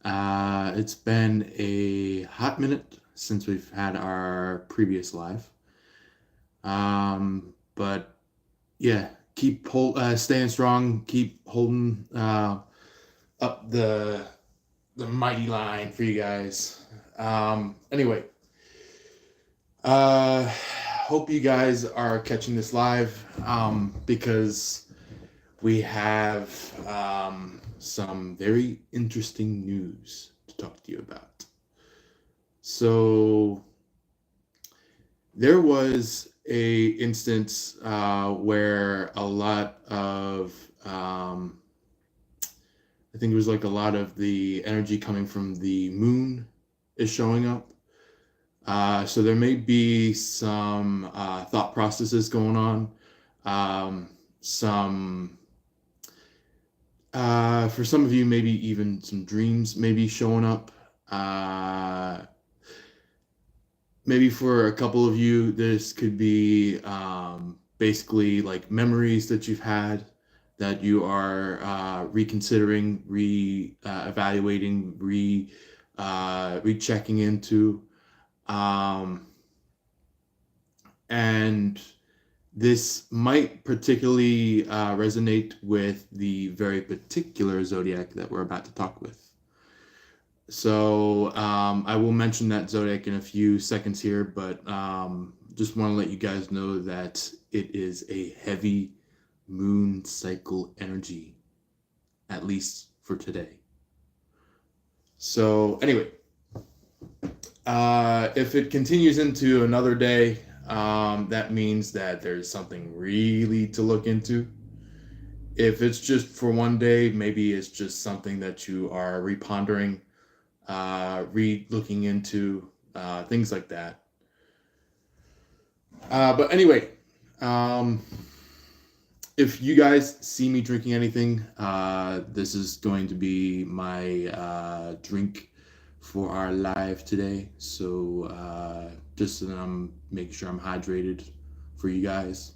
It's been a hot minute since we've had our previous live. But yeah, staying strong, keep holding up the mighty line for you guys. Anyway, hope you guys are catching this live because we have some very interesting news to talk to you about. So there was a instance where a lot of I think it was like a lot of the energy coming from the moon is showing up. So there may be some thought processes going on, some for some of you, maybe even some dreams maybe showing up. Maybe for a couple of you, this could be basically like memories that you've had that you are reconsidering, evaluating, rechecking into. Um, and this might particularly resonate with the very particular zodiac that we're about to talk with. So I will mention that zodiac in a few seconds here, but just want to let you guys know that it is a heavy moon cycle energy, at least for today. So anyway, if it continues into another day, that means that there's something really to look into. If it's just for one day, maybe it's just something that you are repondering, looking into, things like that. But anyway, if you guys see me drinking anything, this is going to be my drink for our live today. So just so that I'm making sure I'm hydrated for you guys.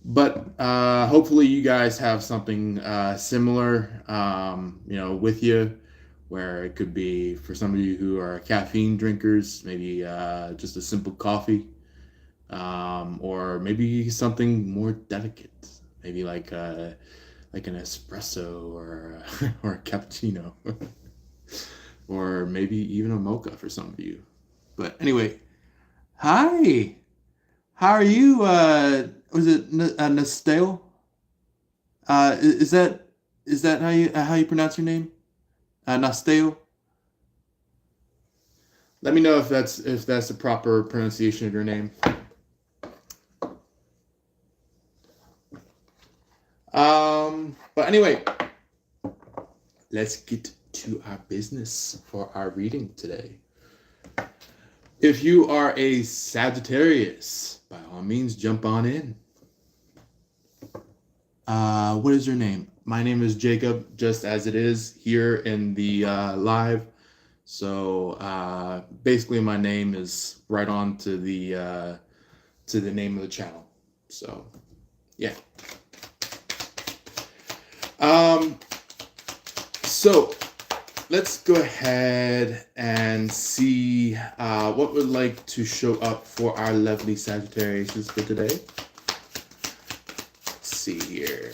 But hopefully you guys have something similar, with you, where it could be for some of you who are caffeine drinkers, maybe just a simple coffee, or maybe something more delicate, maybe like an espresso or a cappuccino, or maybe even a mocha for some of you. But anyway, hi, how are you? Was it Nastale? Is that how you pronounce your name? Nastale. Let me know if that's the proper pronunciation of your name. But anyway, let's get to our business for our reading today. If you are a Sagittarius, by all means, jump on in. What is your name? My name is Jacob, just as it is here in the live. So basically, my name is right on to the name of the channel. So yeah. So let's go ahead and see what would like to show up for our lovely Sagittarius for today. Let's see here.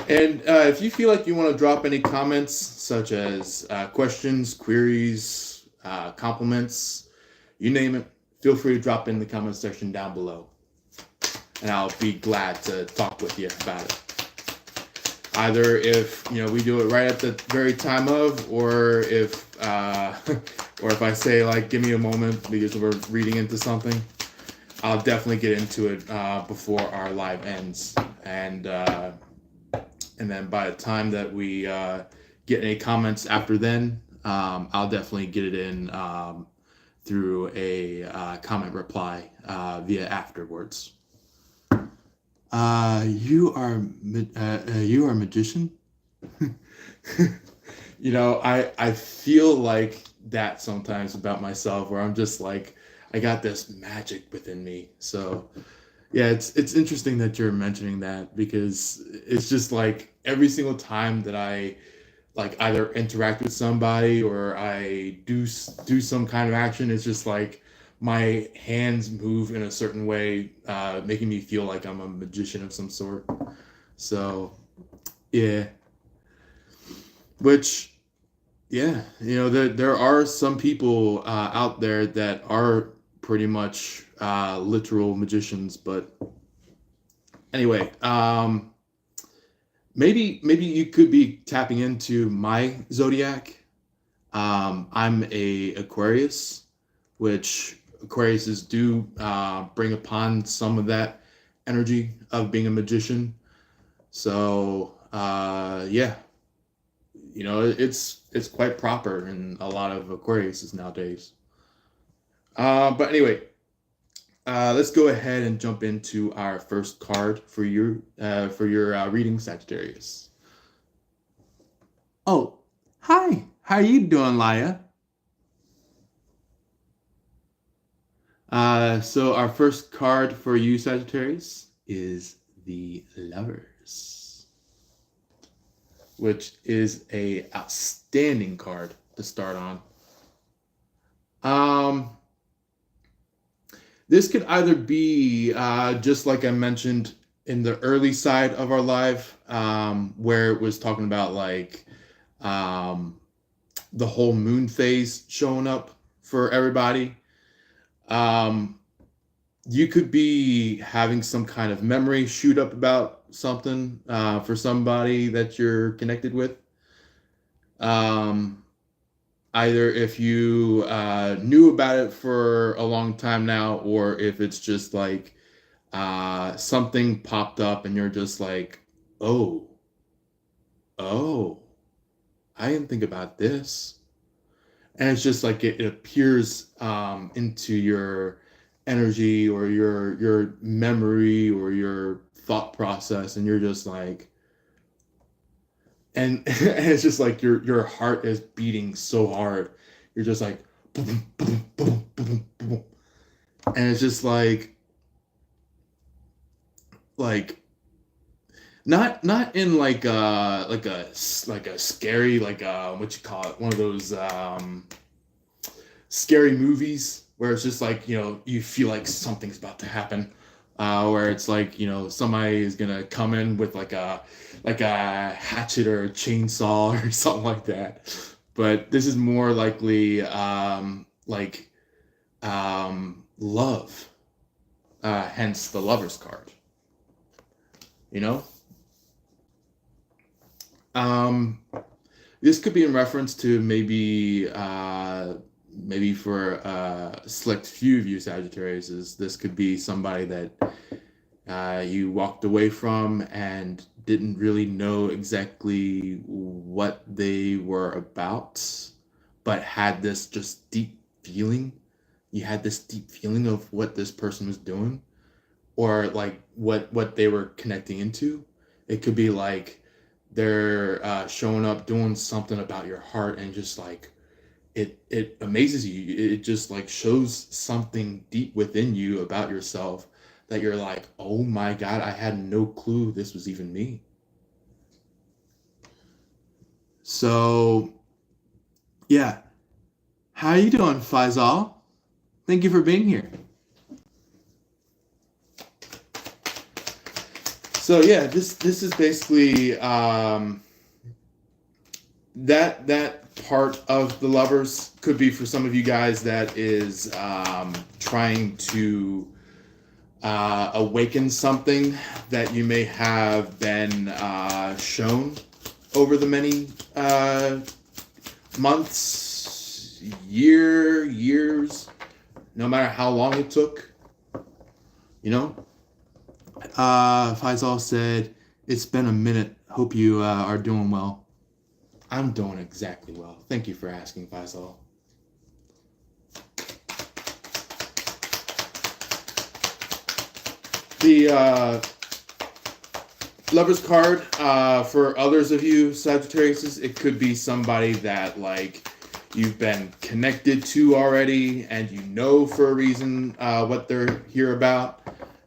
And if you feel like you want to drop any comments, such as questions, queries, compliments, you name it, feel free to drop in the comment section down below. And I'll be glad to talk with you about it. Either if we do it right at the very time of, or if I say like, give me a moment because we're reading into something, I'll definitely get into it before our live ends. And then by the time that we get any comments after then, I'll definitely get it in through a comment reply via afterwards. You are a magician. I feel like that sometimes about myself, where I'm just like, I got this magic within me. So Yeah, it's interesting that you're mentioning that because it's just like every single time that I like either interact with somebody or I do some kind of action, it's just like my hands move in a certain way, making me feel like I'm a magician of some sort. So yeah, which yeah, there are some people out there that are pretty much literal magicians, but anyway, maybe you could be tapping into my zodiac. I'm a Aquarius, which Aquariuses do bring upon some of that energy of being a magician. So yeah, it's quite proper in a lot of Aquariuses nowadays. But anyway, let's go ahead and jump into our first card for your reading, Sagittarius. Oh, hi. How you doing, Laya? So our first card for you, Sagittarius, is the Lovers, which is a outstanding card to start on. Um, this could either be just like I mentioned in the early side of our live, where it was talking about like um, the whole moon phase showing up for everybody. Um, you could be having some kind of memory shoot up about something for somebody that you're connected with. Um, Either if you knew about it for a long time now, or if it's just like something popped up and you're just like, oh, oh, I didn't think about this. And it's just like it appears into your energy or your memory or your thought process, and you're just like, and it's just like your heart is beating so hard. You're just like, boom, boom, boom, boom, boom, and it's just like not in like a scary like what you call it, one of those scary movies where it's just like you feel like something's about to happen, where it's like somebody is gonna come in with like a hatchet or a chainsaw or something like that. But this is more likely love, hence the Lovers card. You know, um, this could be in reference to maybe for a select few of you Sagittarius, is this could be somebody that you walked away from and didn't really know exactly what they were about, but had this just deep feeling. You had this deep feeling of what this person was doing, or like what they were connecting into. It could be like they're showing up doing something about your heart, and just like it amazes you. It just like shows something deep within you about yourself that you're like, oh my god, I had no clue this was even me. So yeah, how you doing, Faisal? Thank you for being here. So yeah, this is basically that part of the Lovers. Could be for some of you guys that is trying to awaken something that you may have been shown over the many months, years, no matter how long it took. Faisal said, "It's been a minute. Hope you are doing well." I'm doing exactly well. Thank you for asking, Faisal. The Lover's card, for others of you Sagittarius, it could be somebody that like you've been connected to already, and you know for a reason what they're here about,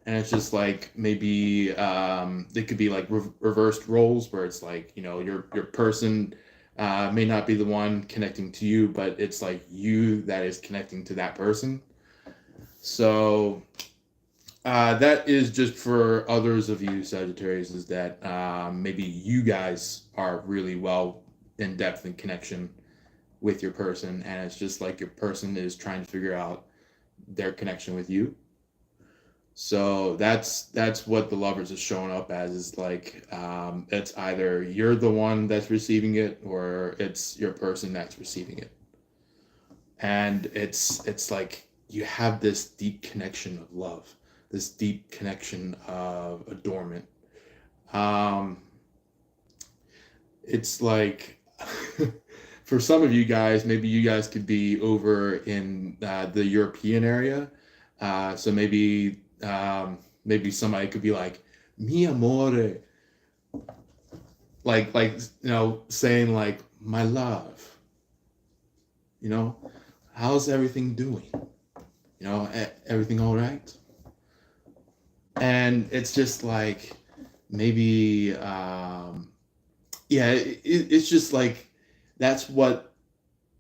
and it's just like maybe it could be like reversed roles where it's like, your person may not be the one connecting to you, but it's like you that is connecting to that person. So that is just for others of you Sagittarius, is that maybe you guys are really well in depth in connection with your person, and it's just like your person is trying to figure out their connection with you. So that's what the lovers is showing up as, is like it's either you're the one that's receiving it or it's your person that's receiving it. And it's like you have this deep connection of love, this deep connection of adornment. Um, it's like for some of you guys, maybe you guys could be over in the European area. So maybe somebody could be like, "Mi amore," like saying like, "My love." You know, how's everything doing? Everything all right? And it's just like maybe yeah, it's just like that's what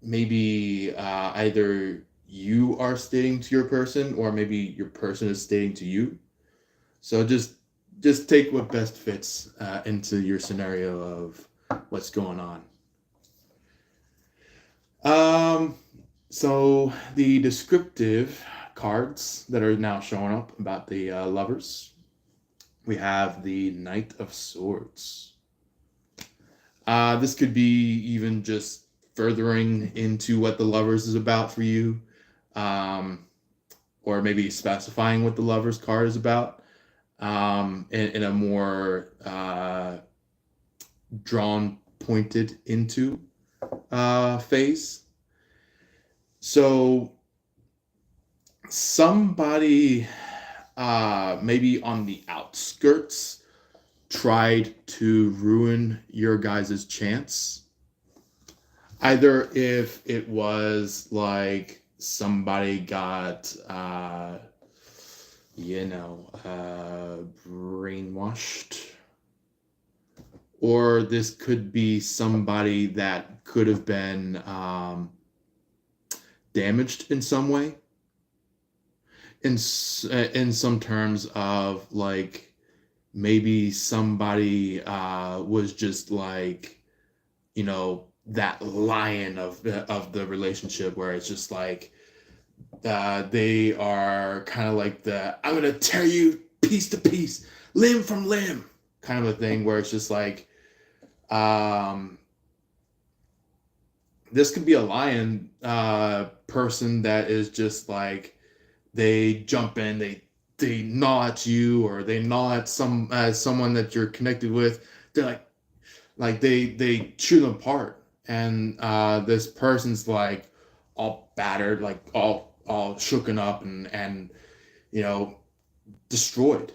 maybe either you are stating to your person, or maybe your person is stating to you. So just take what best fits into your scenario of what's going on. So the descriptive cards that are now showing up about the lovers, we have the Knight of Swords. This could be even just furthering into what the lovers is about for you, or maybe specifying what the lovers card is about in a more drawn, pointed into phase. So somebody maybe on the outskirts tried to ruin your guys' chance. Either if it was like somebody got brainwashed, or this could be somebody that could have been damaged in some way, in some terms of like maybe somebody was just like that lion of the relationship, where it's just like they are kind of like I'm gonna tear you piece to piece, limb from limb kind of a thing, where it's just like this could be a lion person that is just like, they jump in, they gnaw at you, or they gnaw at someone that you're connected with. They're like they chew them apart, and this person's like all battered, like all shooken up and destroyed.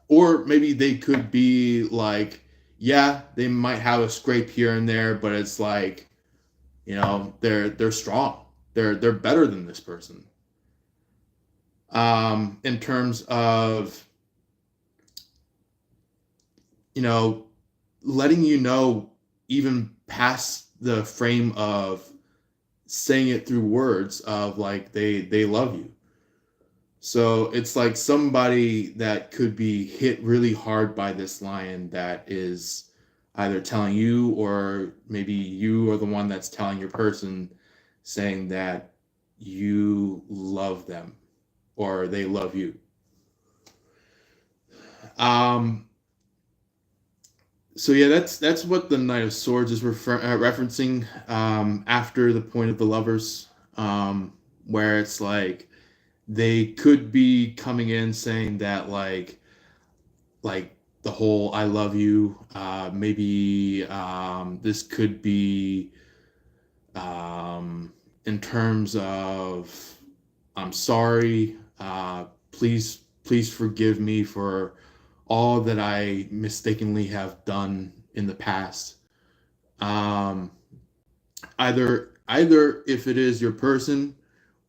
Or maybe they could be like, yeah, they might have a scrape here and there, but it's like, they're strong. They're better than this person. In terms of letting even past the frame of saying it through words of like they love you. So it's like somebody that could be hit really hard by this lion that is either telling you, or maybe you are the one that's telling your person, saying that you love them or they love you. So yeah, that's what the Knight of Swords is referencing after the point of the lovers, where it's like they could be coming in saying that like the whole "I love you." Maybe this could be in terms of "I'm sorry. Please forgive me for all that I mistakenly have done in the past." Um, either if it is your person,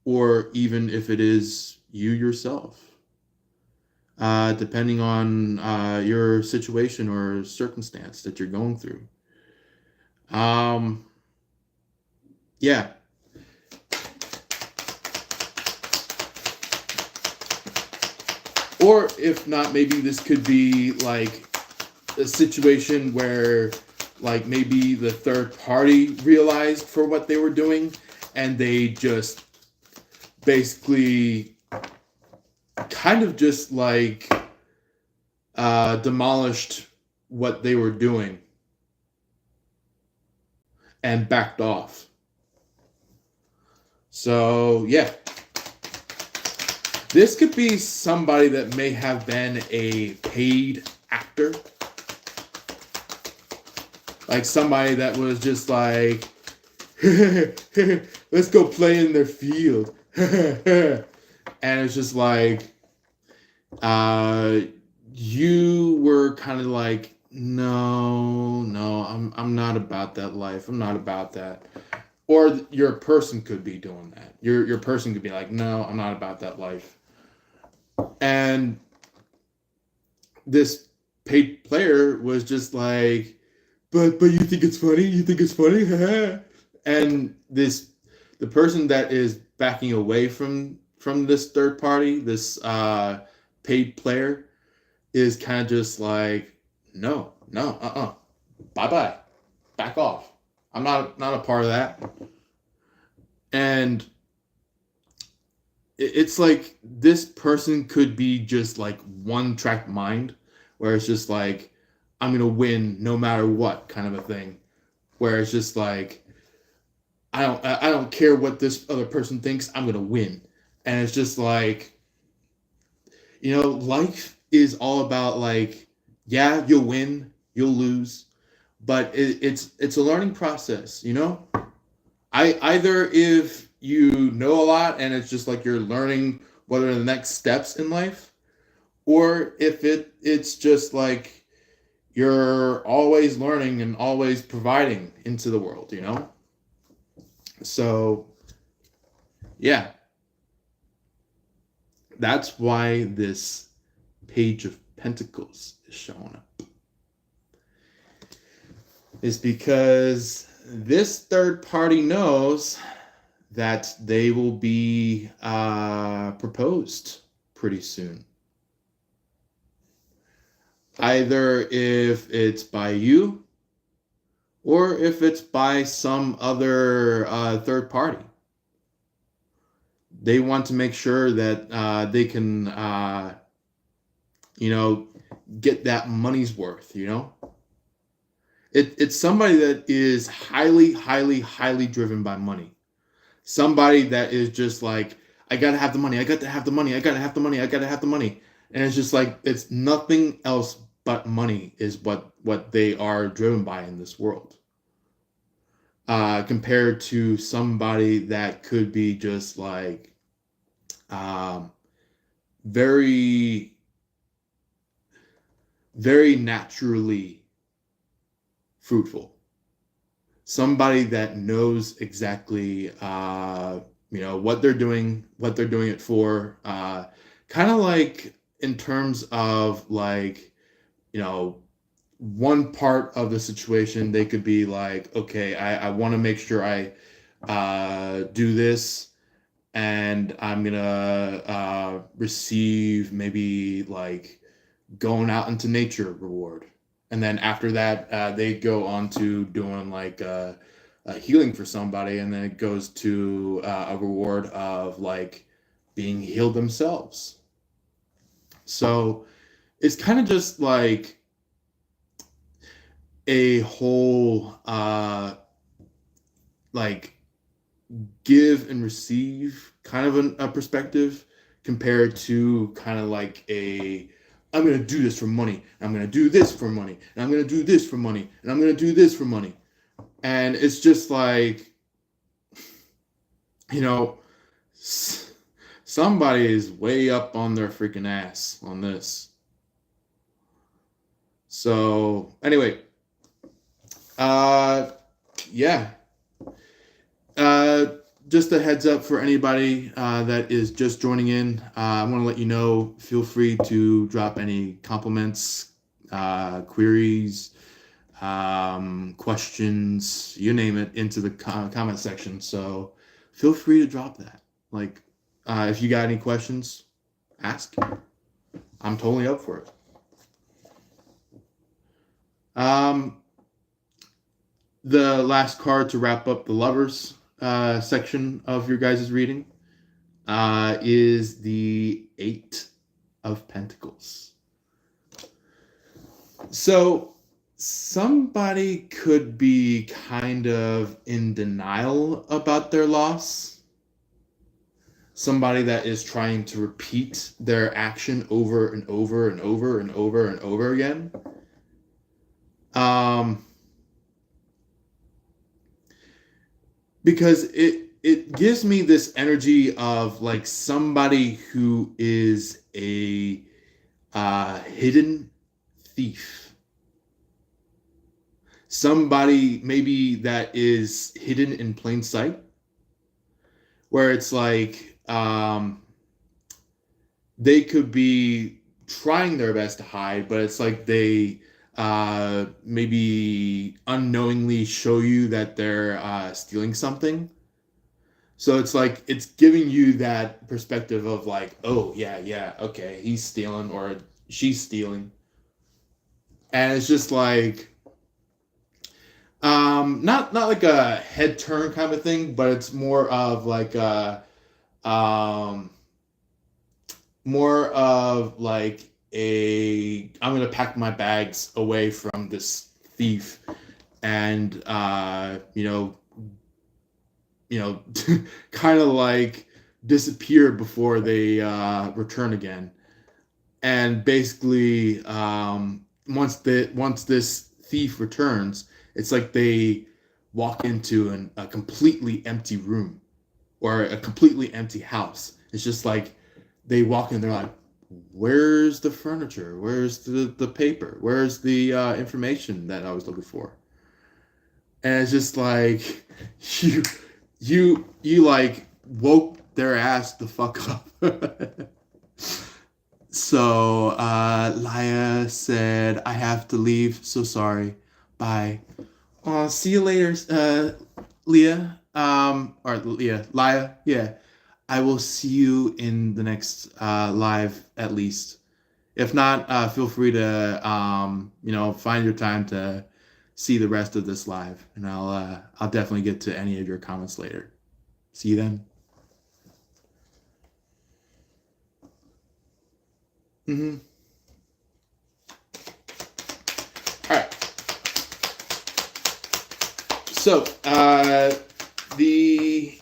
or even if it is you yourself. depending on your situation or circumstance that you're going through. Um, yeah. Or if not, maybe this could be like a situation where like maybe the third party realized for what they were doing and they just basically kind of just like demolished what they were doing and backed off. So yeah, this could be somebody that may have been a paid actor. Like somebody that was just like, let's go play in their field. And it's just like, you were kind of like, no, I'm not about that life. I'm not about that. Or your person could be doing that. Your person could be like, no, I'm not about that life. And this paid player was just like, but you think it's funny? You think it's funny? And the person that is backing away from this third party, this paid player, is kind of just like, no, bye, back off. I'm not a part of that. And it's like this person could be just like one track mind, where it's just like, I'm gonna win no matter what kind of a thing, where it's just like, I don't care what this other person thinks, I'm gonna win. And it's just like, life is all about like, yeah, you'll win, you'll lose, but it's a learning process. Either if you know a lot and it's just like you're learning what are the next steps in life, or if it's just like you're always learning and always providing into the world. So yeah, that's why this Page of Pentacles is showing up. Is because this third party knows that they will be proposed pretty soon. Either if it's by you or if it's by some other third party. They want to make sure that they can, get that money's worth, It's somebody that is highly, highly, highly driven by money. Somebody that is just like, I gotta have the money, I gotta have the money, I gotta have the money, I gotta have the money. And it's just like, it's nothing else but money is what they are driven by in this world. Compared to somebody that could be just like very, very naturally fruitful. Somebody that knows exactly, what they're doing it for. Kind of like in terms of like, one part of the situation, they could be like, okay, I want to make sure I do this, and I'm gonna receive maybe like going out into nature reward. And then after that, they go on to doing like healing for somebody, and then it goes to a reward of like being healed themselves. So it's kind of just like a whole like give and receive kind of a perspective, compared to kind of like I'm going to do this for money, and I'm going to do this for money, and I'm going to do this for money, and I'm going to do this for money. And it's just like, somebody is way up on their freaking ass on this. So anyway, yeah. just a heads up for anybody that is just joining in. I want to let you know, feel free to drop any compliments, queries, questions, you name it, into the comment section. So feel free to drop that. Like, if you got any questions, ask. I'm totally up for it. The last card to wrap up the lovers section of your guys' reading is the Eight of Pentacles. So somebody could be kind of in denial about their loss. Somebody that is trying to repeat their action over and over and over and over and over again. Because it gives me this energy of like somebody who is a hidden thief. Somebody maybe that is hidden in plain sight, where it's like they could be trying their best to hide, but it's like they maybe unknowingly show you that they're stealing something. So it's like it's giving you that perspective of like, oh yeah, okay, he's stealing or she's stealing, and it's just like not like a head turn kind of thing, but it's more of like more of like I'm gonna pack my bags away from this thief, and kind of like disappear before they return again. And basically, once this thief returns, it's like they walk into a completely empty room or a completely empty house. It's just like they walk in, they're like, where's the furniture? Where's the paper? Where's the information that I was looking for? And it's just like you like woke their ass the fuck up. So Laya said, I have to leave, so sorry. Bye. See you later, Leah. Or Leah, Laya. Yeah. I will see you in the next live at least. If not, feel free to find your time to see the rest of this live, and I'll definitely get to any of your comments later. See you then. All right. So the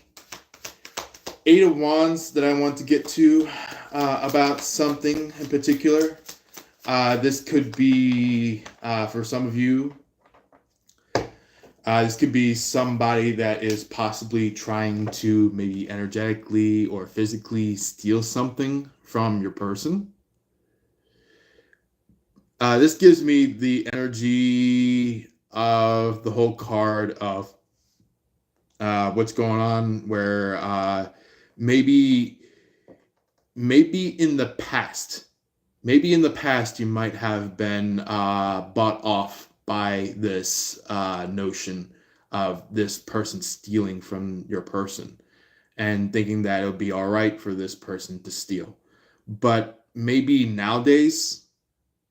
Eight of Wands that I want to get to about something in particular. This could be, for some of you, this could be somebody that is possibly trying to maybe energetically or physically steal something from your person. This gives me the energy of the whole card of what's going on, where maybe in the past you might have been bought off by this notion of this person stealing from your person and thinking that it would be all right for this person to steal. But maybe nowadays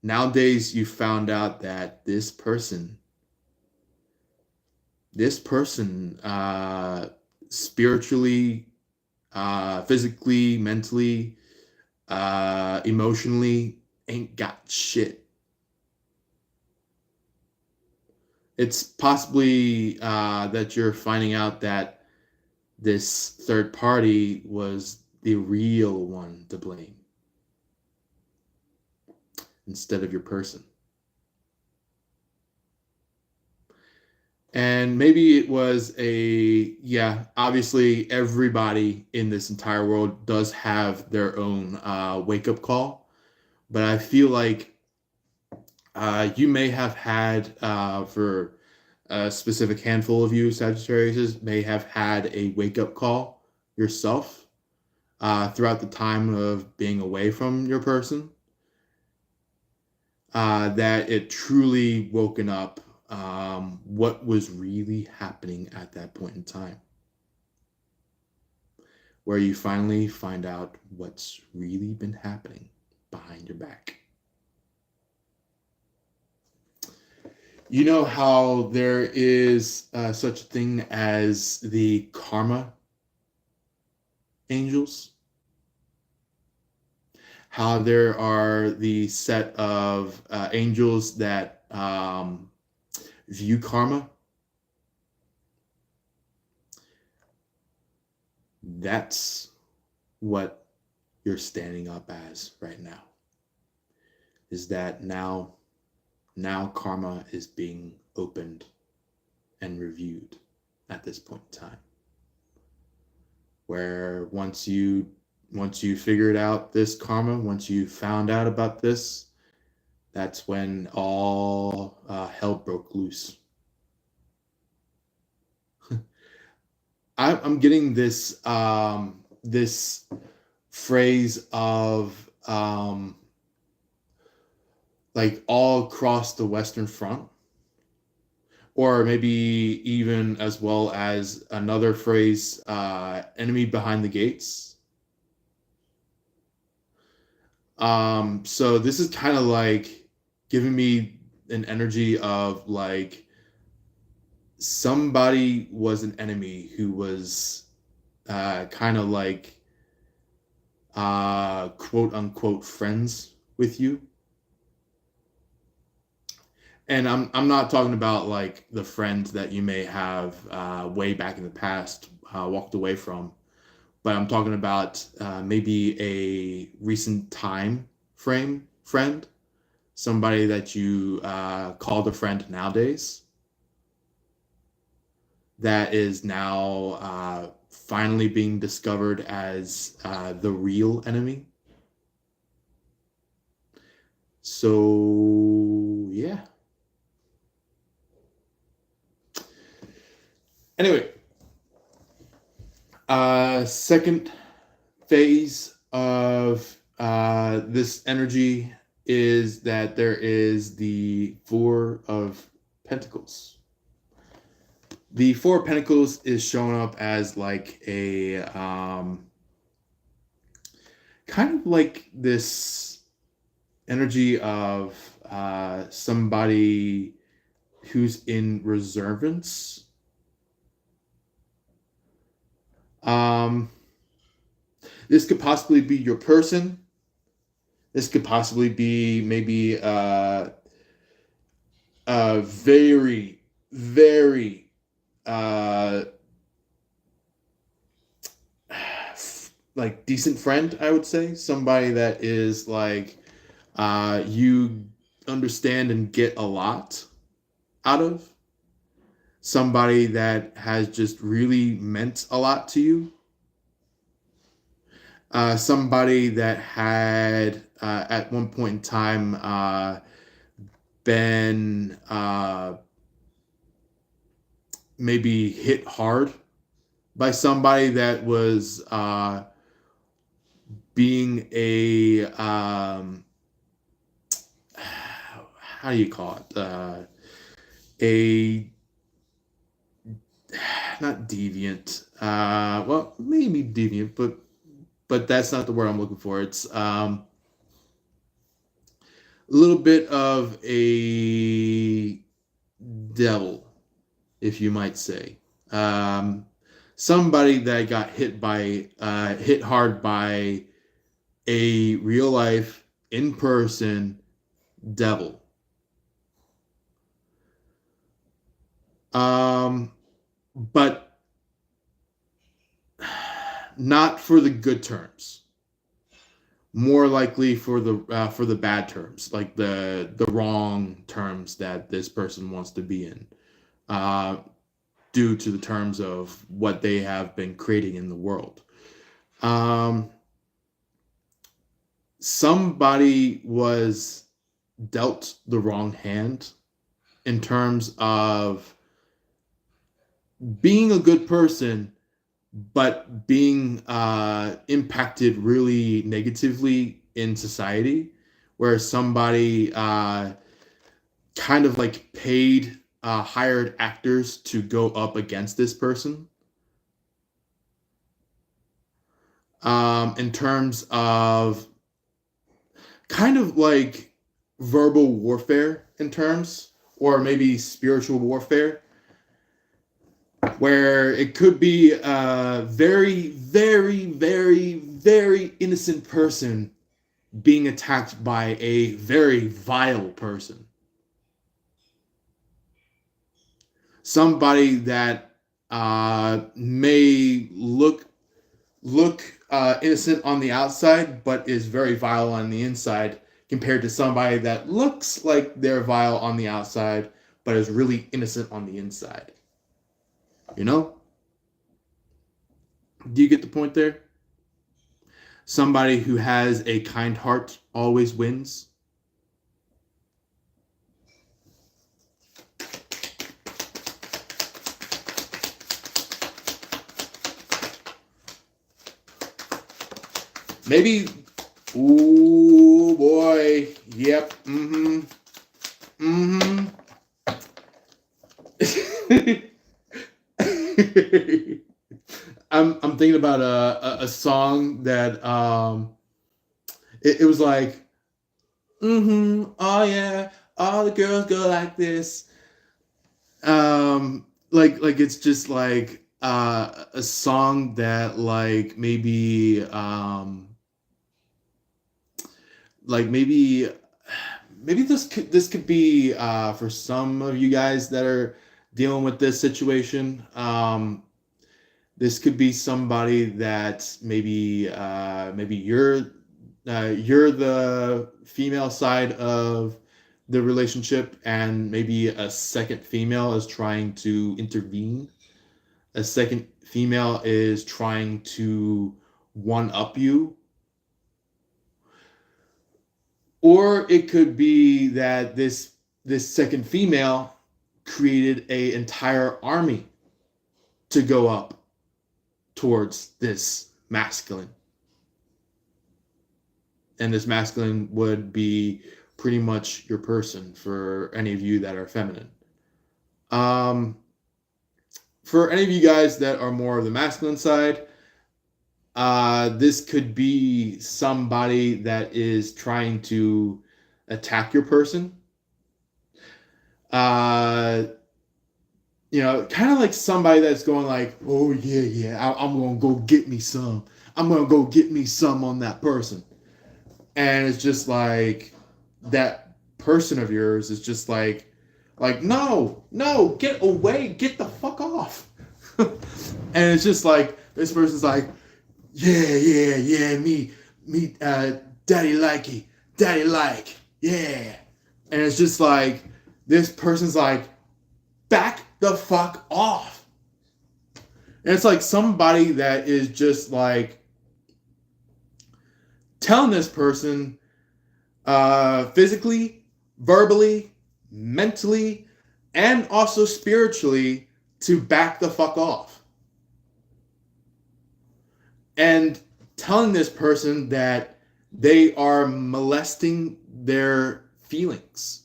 you found out that this person spiritually, physically, mentally, emotionally ain't got shit. It's possibly that you're finding out that this third party was the real one to blame instead of your person. And maybe it was obviously everybody in this entire world does have their own wake-up call. But I feel like you may have had for a specific handful of you Sagittarius may have had a wake-up call yourself throughout the time of being away from your person, that it truly woken up what was really happening at that point in time, where you finally find out what's really been happening behind your back. You know how there is such a thing as the karma angels? How there are the set of angels that view karma? That's what you're standing up as right now. Is that now karma is being opened and reviewed at this point in time, where once you figured out this karma, once you found out about this, that's when all hell broke loose. I'm getting this this phrase of like all across the Western Front, or maybe even as well as another phrase, enemy behind the gates. So this is kind of like giving me an energy of like somebody was an enemy who was kind of like quote unquote friends with you. And I'm not talking about like the friends that you may have way back in the past walked away from, but I'm talking about maybe a recent time frame friend, somebody that you call a friend nowadays, that is now finally being discovered as the real enemy. So yeah. Anyway, second phase of this energy is that there is the Four of Pentacles. The Four of Pentacles is showing up as like a kind of like this energy of somebody who's in reservance. This could possibly be your person. This could possibly be maybe a very, very like decent friend, I would say. Somebody that is like you understand and get a lot out of. Somebody that has just really meant a lot to you. Somebody that had at one point in time been maybe hit hard by somebody that was being a how do you call it, a not deviant, well, maybe deviant, but that's not the word I'm looking for. It's a little bit of a devil, if you might say. Somebody that got hit hard by a real life, in person devil. But not for the good terms. More likely for the bad terms, like the wrong terms that this person wants to be in, due to the terms of what they have been creating in the world. Somebody was dealt the wrong hand in terms of being a good person, but being impacted really negatively in society, where somebody kind of like paid hired actors to go up against this person, in terms of kind of like verbal warfare, in terms, or maybe spiritual warfare, where it could be a very, very, very, very innocent person being attacked by a very vile person. Somebody that may look innocent on the outside, but is very vile on the inside, compared to somebody that looks like they're vile on the outside, but is really innocent on the inside. You know? Do you get the point there? Somebody who has a kind heart always wins. Maybe, ooh boy, yep, I'm thinking about a song that it was like, oh yeah, all the girls go like this. Like it's just like a song that maybe this could be for some of you guys that are dealing with this situation. This could be somebody that maybe you're the female side of the relationship, and maybe a second female is trying to intervene. A second female is trying to one up you. Or it could be that this second female created a entire army to go up towards this masculine. And this masculine would be pretty much your person for any of you that are feminine. For any of you guys that are more of the masculine side, this could be somebody that is trying to attack your person. Kind of like somebody that's going like, oh yeah, I'm gonna go get me some. I'm gonna go get me some on that person. And it's just like that person of yours is just like no, get away, get the fuck off. And it's just like this person's like, yeah, me, daddy like, yeah. And it's just like this person's like, back the fuck off. And it's like somebody that is just like telling this person physically, verbally, mentally, and also spiritually to back the fuck off. And telling this person that they are molesting their feelings,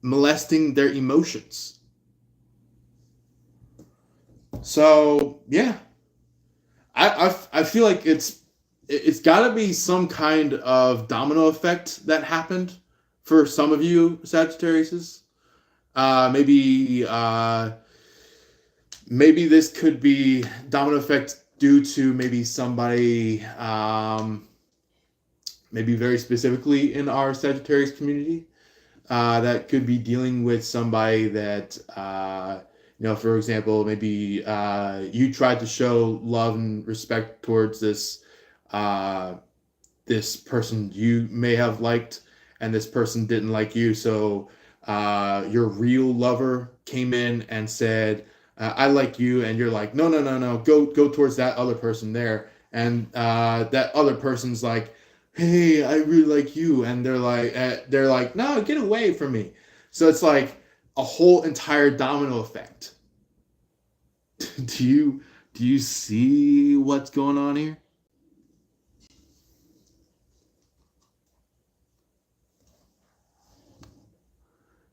molesting their emotions. So yeah, I feel like it's got to be some kind of domino effect that happened for some of you Sagittariuses. Maybe this could be domino effect due to maybe somebody, maybe very specifically in our Sagittarius community, that could be dealing with somebody that, for example, maybe you tried to show love and respect towards this person you may have liked, and this person didn't like you. So your real lover came in and said, I like you, and you're like, no, go towards that other person there. And that other person's like, hey, I really like you, and they're like, no, get away from me. So it's like a whole entire domino effect. do you see what's going on here?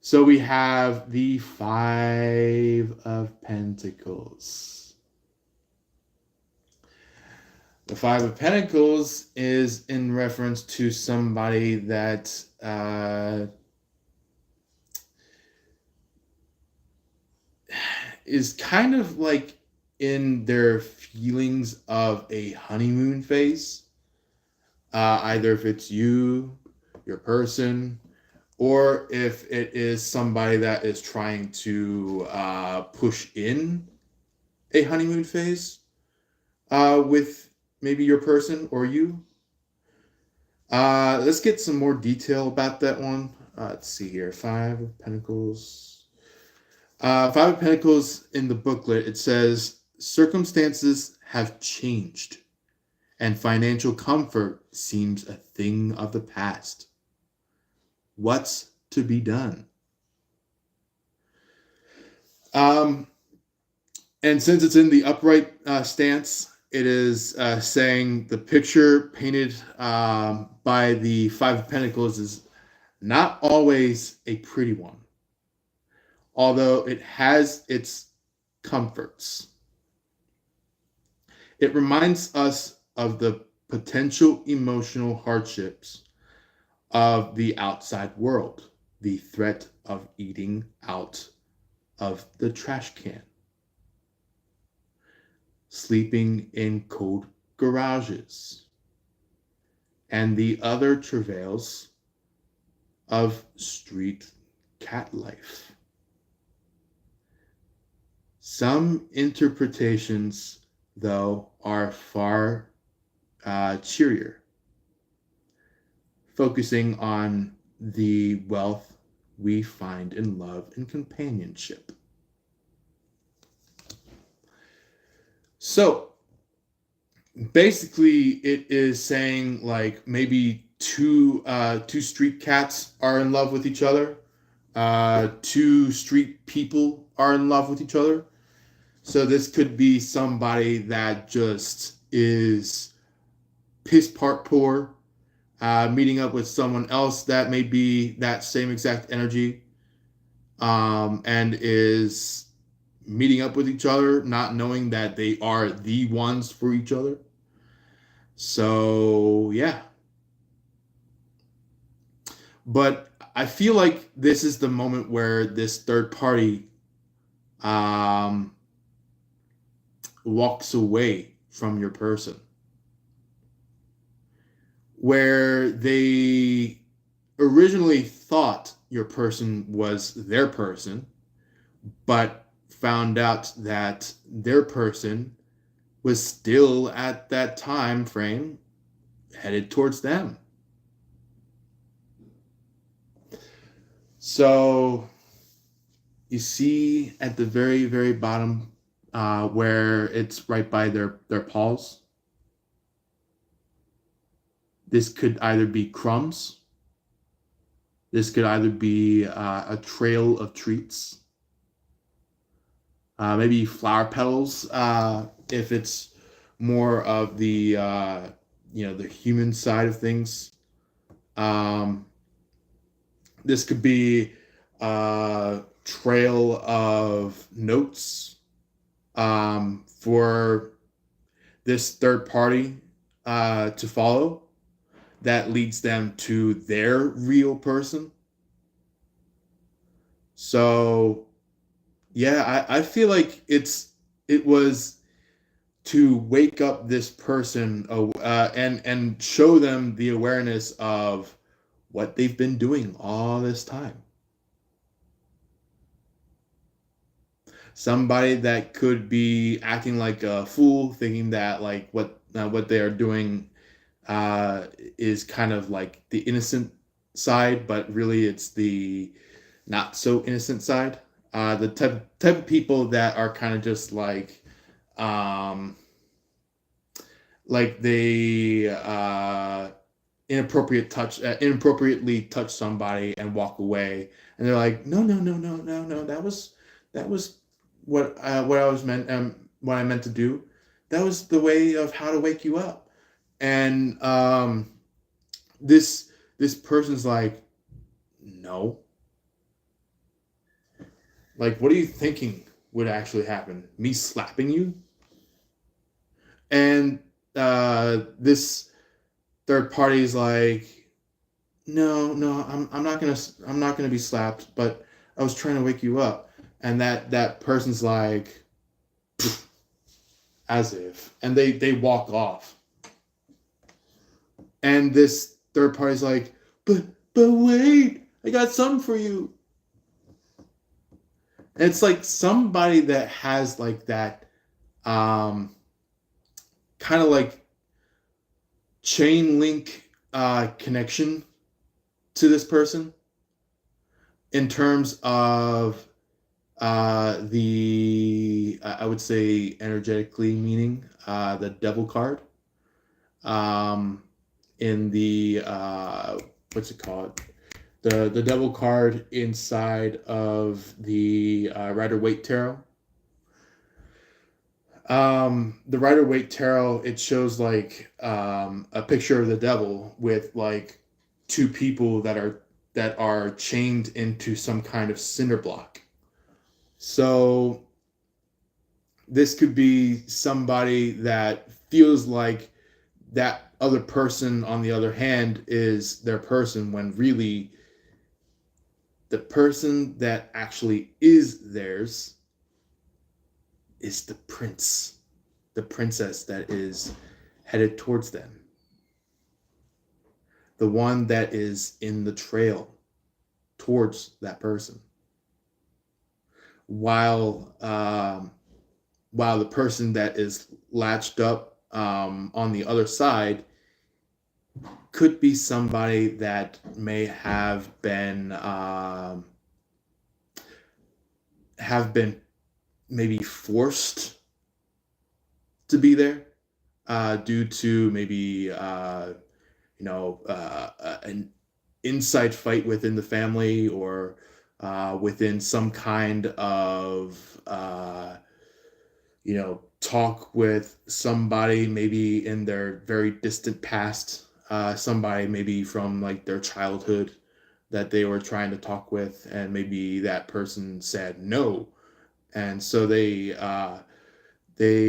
So we have the Five of Pentacles. The Five of Pentacles is in reference to somebody that is kind of like in their feelings of a honeymoon phase. Either if it's you, your person, or if it is somebody that is trying to push in a honeymoon phase with maybe your person or you. Let's get some more detail about that one. Let's see here. Five of Pentacles. Five of Pentacles in the booklet, it says, circumstances have changed and financial comfort seems a thing of the past. What's to be done? And since it's in the upright stance, it is saying the picture painted by the Five of Pentacles is not always a pretty one, although it has its comforts. It reminds us of the potential emotional hardships of the outside world, the threat of eating out of the trash can, sleeping in cold garages, and the other travails of street cat life. Some interpretations, though, are far cheerier, focusing on the wealth we find in love and companionship. So basically it is saying like maybe two street cats are in love with each other, two street people are in love with each other. So this could be somebody that just is piss part poor, meeting up with someone else that may be that same exact energy, and is meeting up with each other, not knowing that they are the ones for each other. So, yeah. But I feel like this is the moment where this third party walks away from your person, where they originally thought your person was their person, but found out that their person was still at that time frame headed towards them. So you see at the very, very bottom where it's right by their paws. This could either be crumbs. This could either be a trail of treats. Maybe flower petals if it's more of the the human side of things. This could be a trail of notes for this third party to follow that leads them to their real person. So yeah, I feel like it was to wake up this person and show them the awareness of what they've been doing all this time. Somebody that could be acting like a fool, thinking that like what they are doing is kind of like the innocent side, but really it's the not so innocent side. The type of people that are kind of just like they inappropriately touch somebody and walk away, and they're like, no, that was what I meant to do. That was the way of how to wake you up. And this person's like, no. Like, what are you thinking would actually happen? Me slapping you? And this third party is like, no, no, I'm not gonna be slapped, but I was trying to wake you up. And that person's like, as if, and they walk off. And this third party's like, but wait, I got something for you. And it's like somebody that has like that um kind of like chain link connection to this person in terms of the I would say energetically meaning the devil card um, in the what's it called, the devil card inside of the Rider-Waite tarot. The Rider-Waite tarot, it shows like a picture of the devil with like two people that are chained into some kind of cinder block. So this could be somebody that feels like that other person on the other hand is their person, when really the person that actually is theirs is the prince, the princess that is headed towards them, the one that is in the trail towards that person, while the person that is latched up on the other side could be somebody that may have been maybe forced to be there due to maybe an inside fight within the family, or within some kind of talk with somebody maybe in their very distant past, somebody maybe from like their childhood that they were trying to talk with, and maybe that person said no, and so they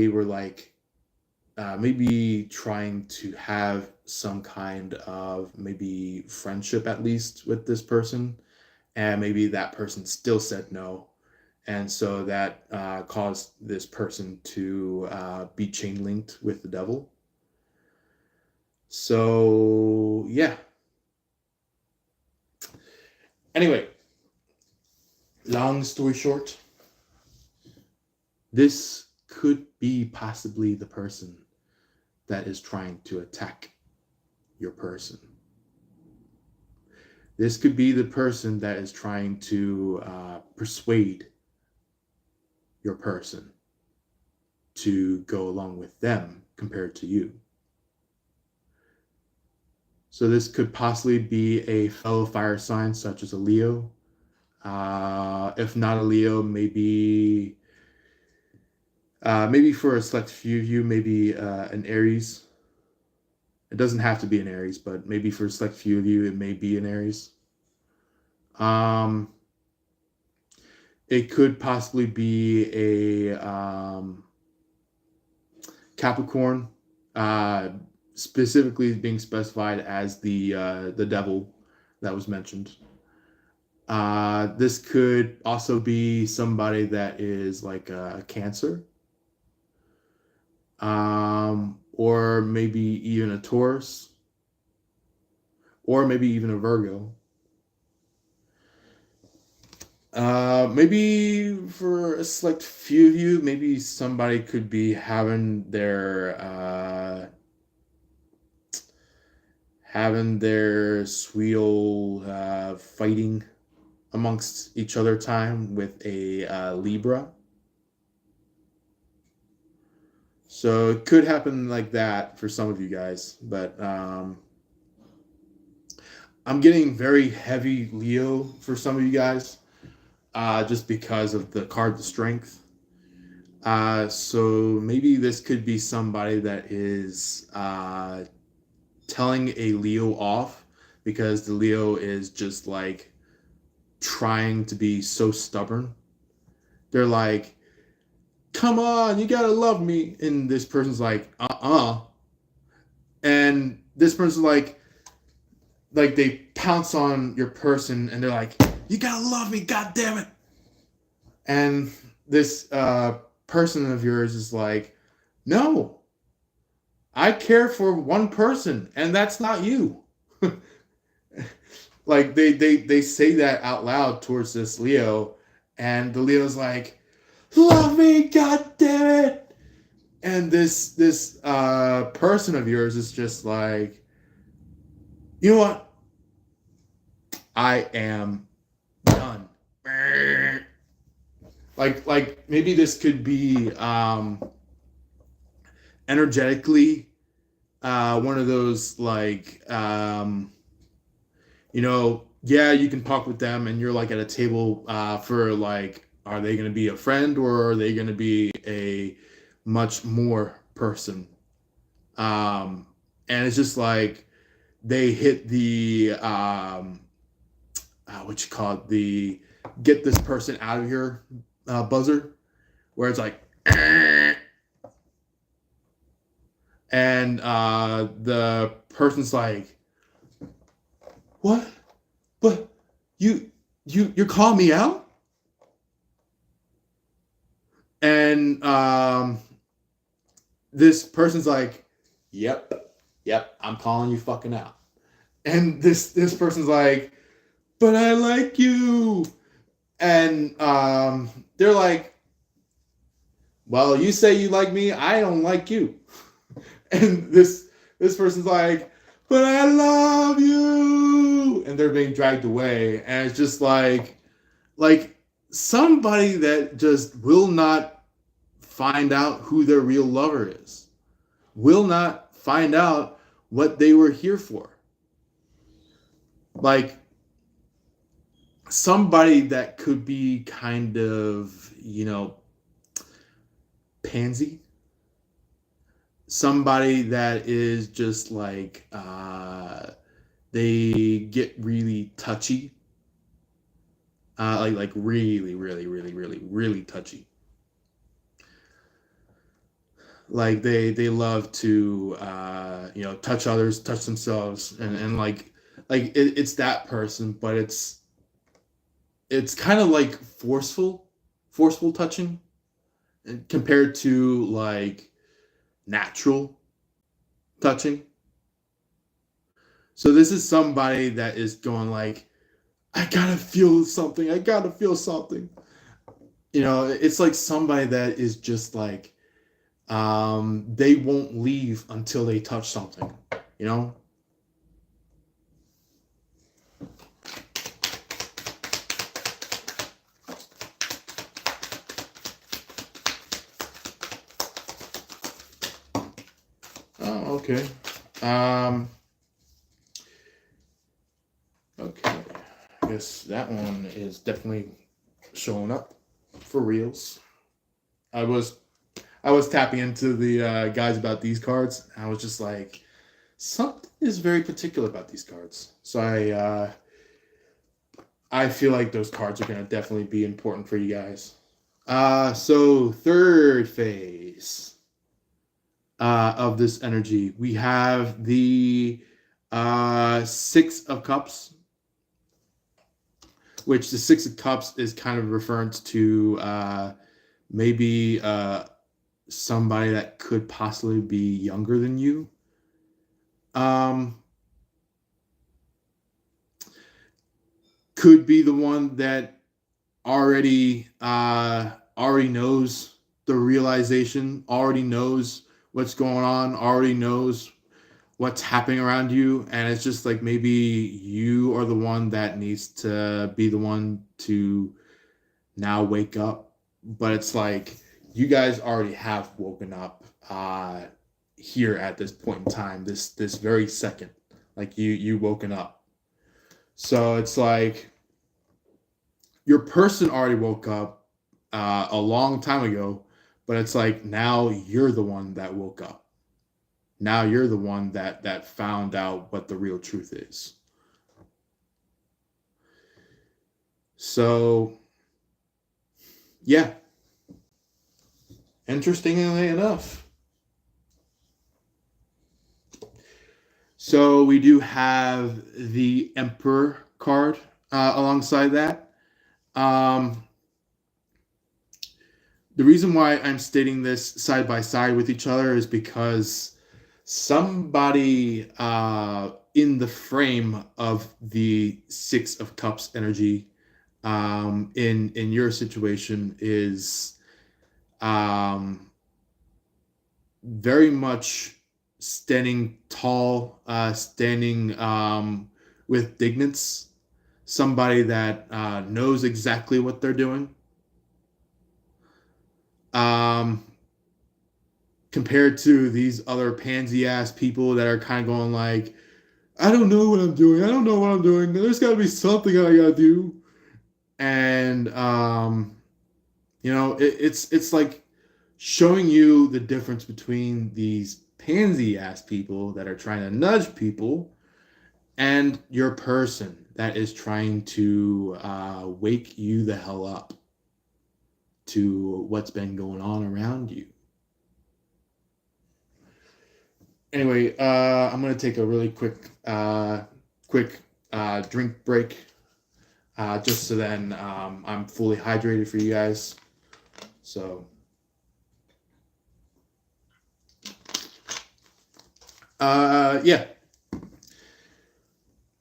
were like maybe trying to have some kind of maybe friendship at least with this person, and maybe that person still said no, and so that caused this person to be chain linked with the devil. So yeah. Anyway, long story short, this could be possibly the person that is trying to attack your person. This could be the person that is trying to persuade your person to go along with them compared to you. So this could possibly be a fellow fire sign, such as a Leo. If not a Leo, maybe for a select few of you, maybe an Aries. It doesn't have to be an Aries, but maybe for a select few of you, it may be an Aries. It could possibly be a Capricorn, specifically being specified as the devil that was mentioned. This could also be somebody that is like a Cancer, or maybe even a Taurus, or maybe even a Virgo. Maybe for a select few of you, maybe somebody could be having their sweet old fighting amongst each other time with a Libra. So it could happen like that for some of you guys, but I'm getting very heavy Leo for some of you guys, just because of the card, the Strength. So maybe this could be somebody that is telling a Leo off because the Leo is just like trying to be so stubborn. They're like, come on, you gotta love me. And this person's like, And this person's like they pounce on your person and they're like, you gotta love me, god damn it. And this person of yours is like, no, I care for one person, and that's not you. Like they say that out loud towards this Leo, and the Leo's like, love me, god damn it. And this person of yours is just like, you know what? I am done. Like maybe this could be energetically one of those like yeah, you can talk with them and you're like at a table for like, are they going to be a friend or are they going to be a much more person? And it's just like they hit the what you call it, the get this person out of here buzzer, where it's like and the person's like, what? But you're calling me out? And this person's like, yep, I'm calling you fucking out. And this person's like, but I like you. And they're like, well, you say you like me, I don't like you. And this person's like, but I love you. And they're being dragged away. And it's just like somebody that just will not find out who their real lover is, will not find out what they were here for. Like somebody that could be kind of, pansy. Somebody that is just like, they get really touchy. Like really, really, really, really, really touchy. Like they love to touch others, touch themselves, and it's that person, but it's kind of like forceful touching compared to like natural touching. So this is somebody that is going like, I gotta feel something. It's like somebody that is just like, they won't leave until they touch something, you know? Oh, okay. Okay. I guess that one is definitely showing up for reals. I was tapping into the guys about these cards. And I was just like, something is very particular about these cards. So I feel like those cards are going to definitely be important for you guys. So third phase of this energy, we have the Six of Cups, which the Six of Cups is kind of referring to maybe somebody that could possibly be younger than you. Could be the one that already knows the realization, already knows what's going on, already knows what's happening around you, and it's just like maybe you are the one that needs to be the one to now wake up. But it's like you guys already have woken up here at this point in time, this very second. Like you woken up. So it's like your person already woke up a long time ago, but it's like now you're the one that woke up. Now you're the one that found out what the real truth is. So yeah, interestingly enough. So we do have the Emperor card alongside that. Um, the reason why I'm stating this side by side with each other is because somebody in the frame of the Six of Cups energy in your situation is very much standing tall, standing with dignity. Somebody that knows exactly what they're doing. Compared to these other pansy ass people that are kind of going like, I don't know what I'm doing. I don't know what I'm doing. There's got to be something that I got to do. And it's like showing you the difference between these pansy ass people that are trying to nudge people and your person that is trying to wake you the hell up to what's been going on around you. Anyway, I'm gonna take a really quick drink break, just so then I'm fully hydrated for you guys. So, yeah.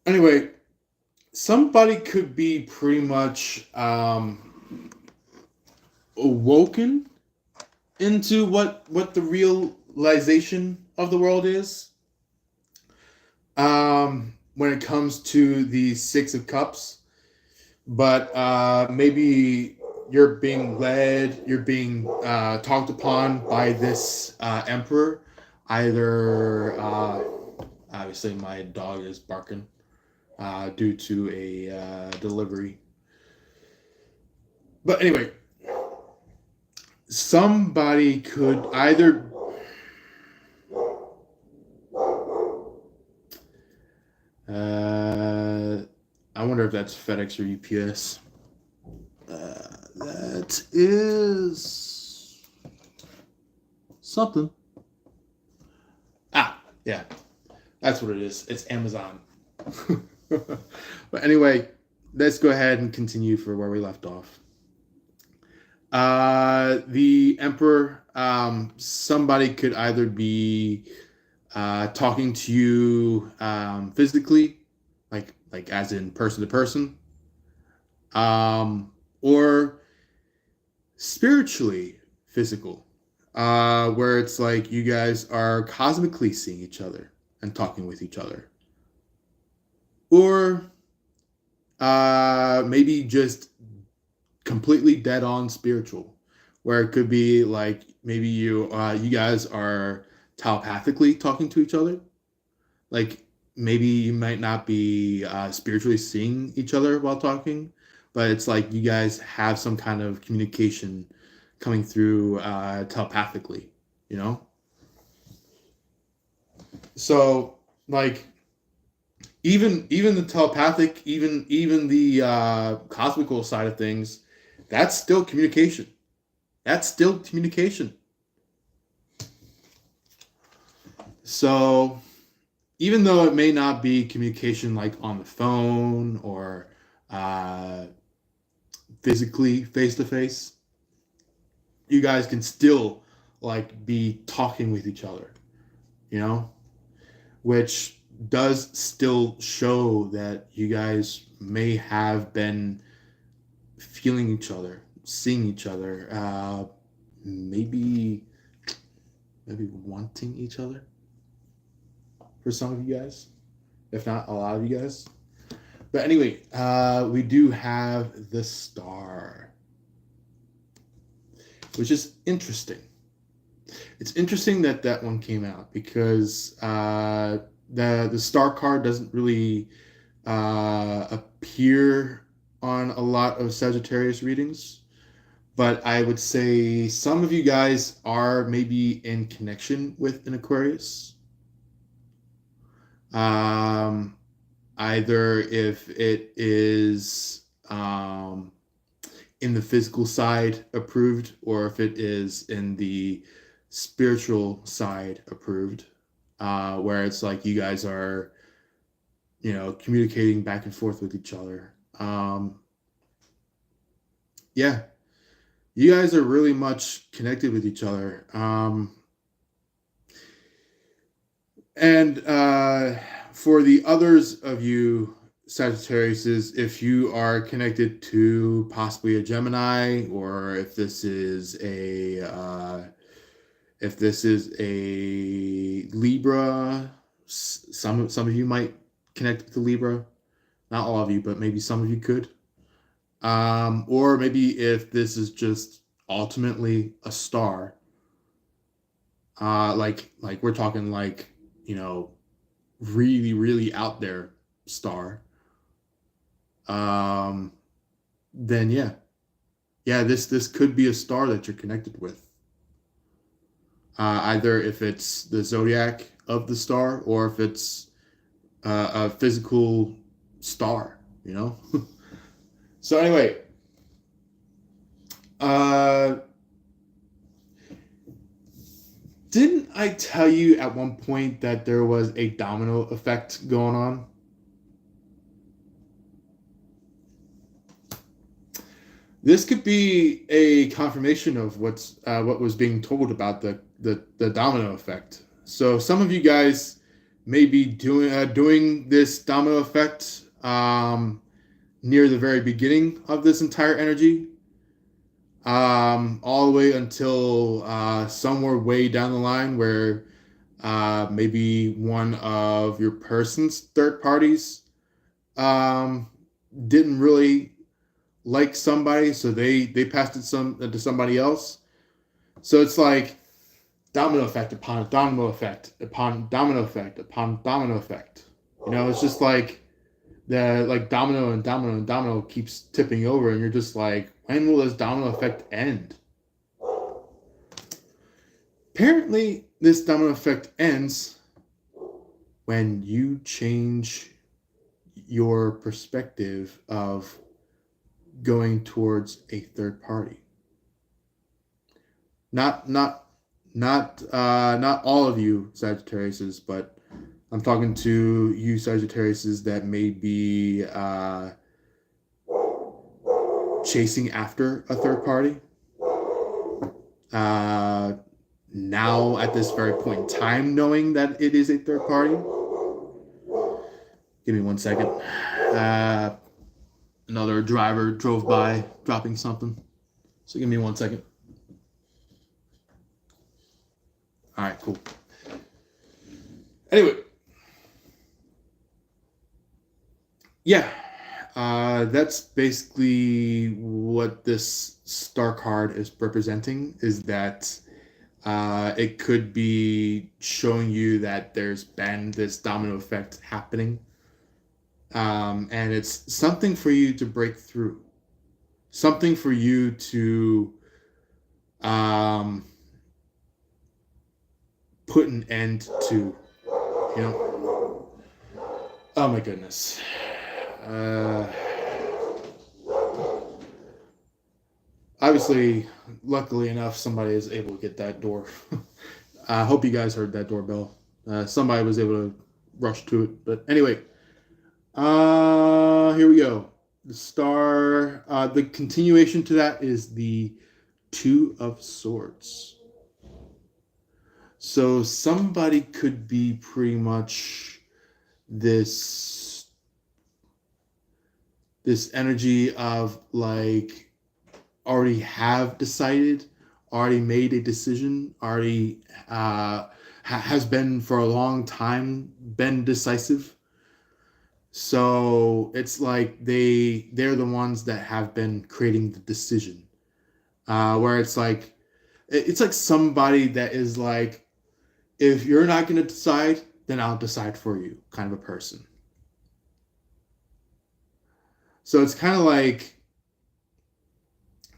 Anyway, somebody could be pretty much awoken into what the realization of the world is. When it comes to the Six of Cups, but maybe you're being led, you're being talked upon by this emperor. Either obviously my dog is barking due to a delivery. But anyway, somebody could either I wonder if that's FedEx or UPS. That is something. Ah, yeah, that's what it is. It's Amazon. But anyway, let's go ahead and continue for where we left off. The Emperor, somebody could either be talking to you physically, like as in person to person, or spiritually physical, where it's like you guys are cosmically seeing each other and talking with each other, or maybe just completely dead on spiritual, where it could be like maybe you guys are telepathically talking to each other. Like maybe you might not be spiritually seeing each other while talking, but it's like you guys have some kind of communication coming through telepathically, you know? So like even the telepathic, even the cosmical side of things, that's still communication. That's still communication. So even though it may not be communication like on the phone or physically face to face, you guys can still like be talking with each other, you know, which does still show that you guys may have been feeling each other, seeing each other, maybe wanting each other for some of you guys, if not a lot of you guys. But anyway, we do have the Star, which is interesting. It's interesting that one came out because the Star card doesn't really appear on a lot of Sagittarius readings, but I would say some of you guys are maybe in connection with an Aquarius. Um, Either if it is in the physical side approved, or if it is in the spiritual side approved, where it's like you guys are, communicating back and forth with each other. Yeah, you guys are really much connected with each other. And for the others of you Sagittariuses, if you are connected to possibly a Gemini, or if this is a Libra, some of you might connect with the Libra. Not all of you, but maybe some of you could. Or maybe if this is just ultimately a star, like we're talking like, really, really out there star, um, then yeah, this could be a star that you're connected with. Either if it's the zodiac of the star, or if it's a physical star, So anyway, uh, didn't I tell you at one point that there was a domino effect going on? This could be a confirmation of what was being told about the domino effect. So some of you guys may be doing this domino effect near the very beginning of this entire energy, all the way until somewhere way down the line where maybe one of your person's third parties um, didn't really like somebody, so they passed it to somebody else. So it's like domino effect upon domino effect upon domino effect upon domino effect. It's just like the like domino and domino and domino keeps tipping over, and you're just like, when will this domino effect end? Apparently, this domino effect ends when you change your perspective of going towards a third party. Not all of you Sagittariuses, but I'm talking to you Sagittariuses that may be chasing after a third party. Now at this very point in time, knowing that it is a third party. Give me 1 second. Another driver drove by dropping something. So give me 1 second. All right, cool. Anyway, yeah, that's basically what this star card is representing, is that it could be showing you that there's been this domino effect happening. And it's something for you to break through, something for you to put an end to, Oh my goodness. Obviously, luckily enough, somebody is able to get that door. I hope you guys heard that doorbell. Somebody was able to rush to it. But anyway, here we go. The star, the continuation to that is the Two of Swords. So somebody could be pretty much this energy of like already have decided, already made a decision, already has been for a long time been decisive. So it's like they're the ones that have been creating the decision, where it's like somebody that is like, if you're not going to decide, then I'll decide for you, kind of a person. So it's kind of like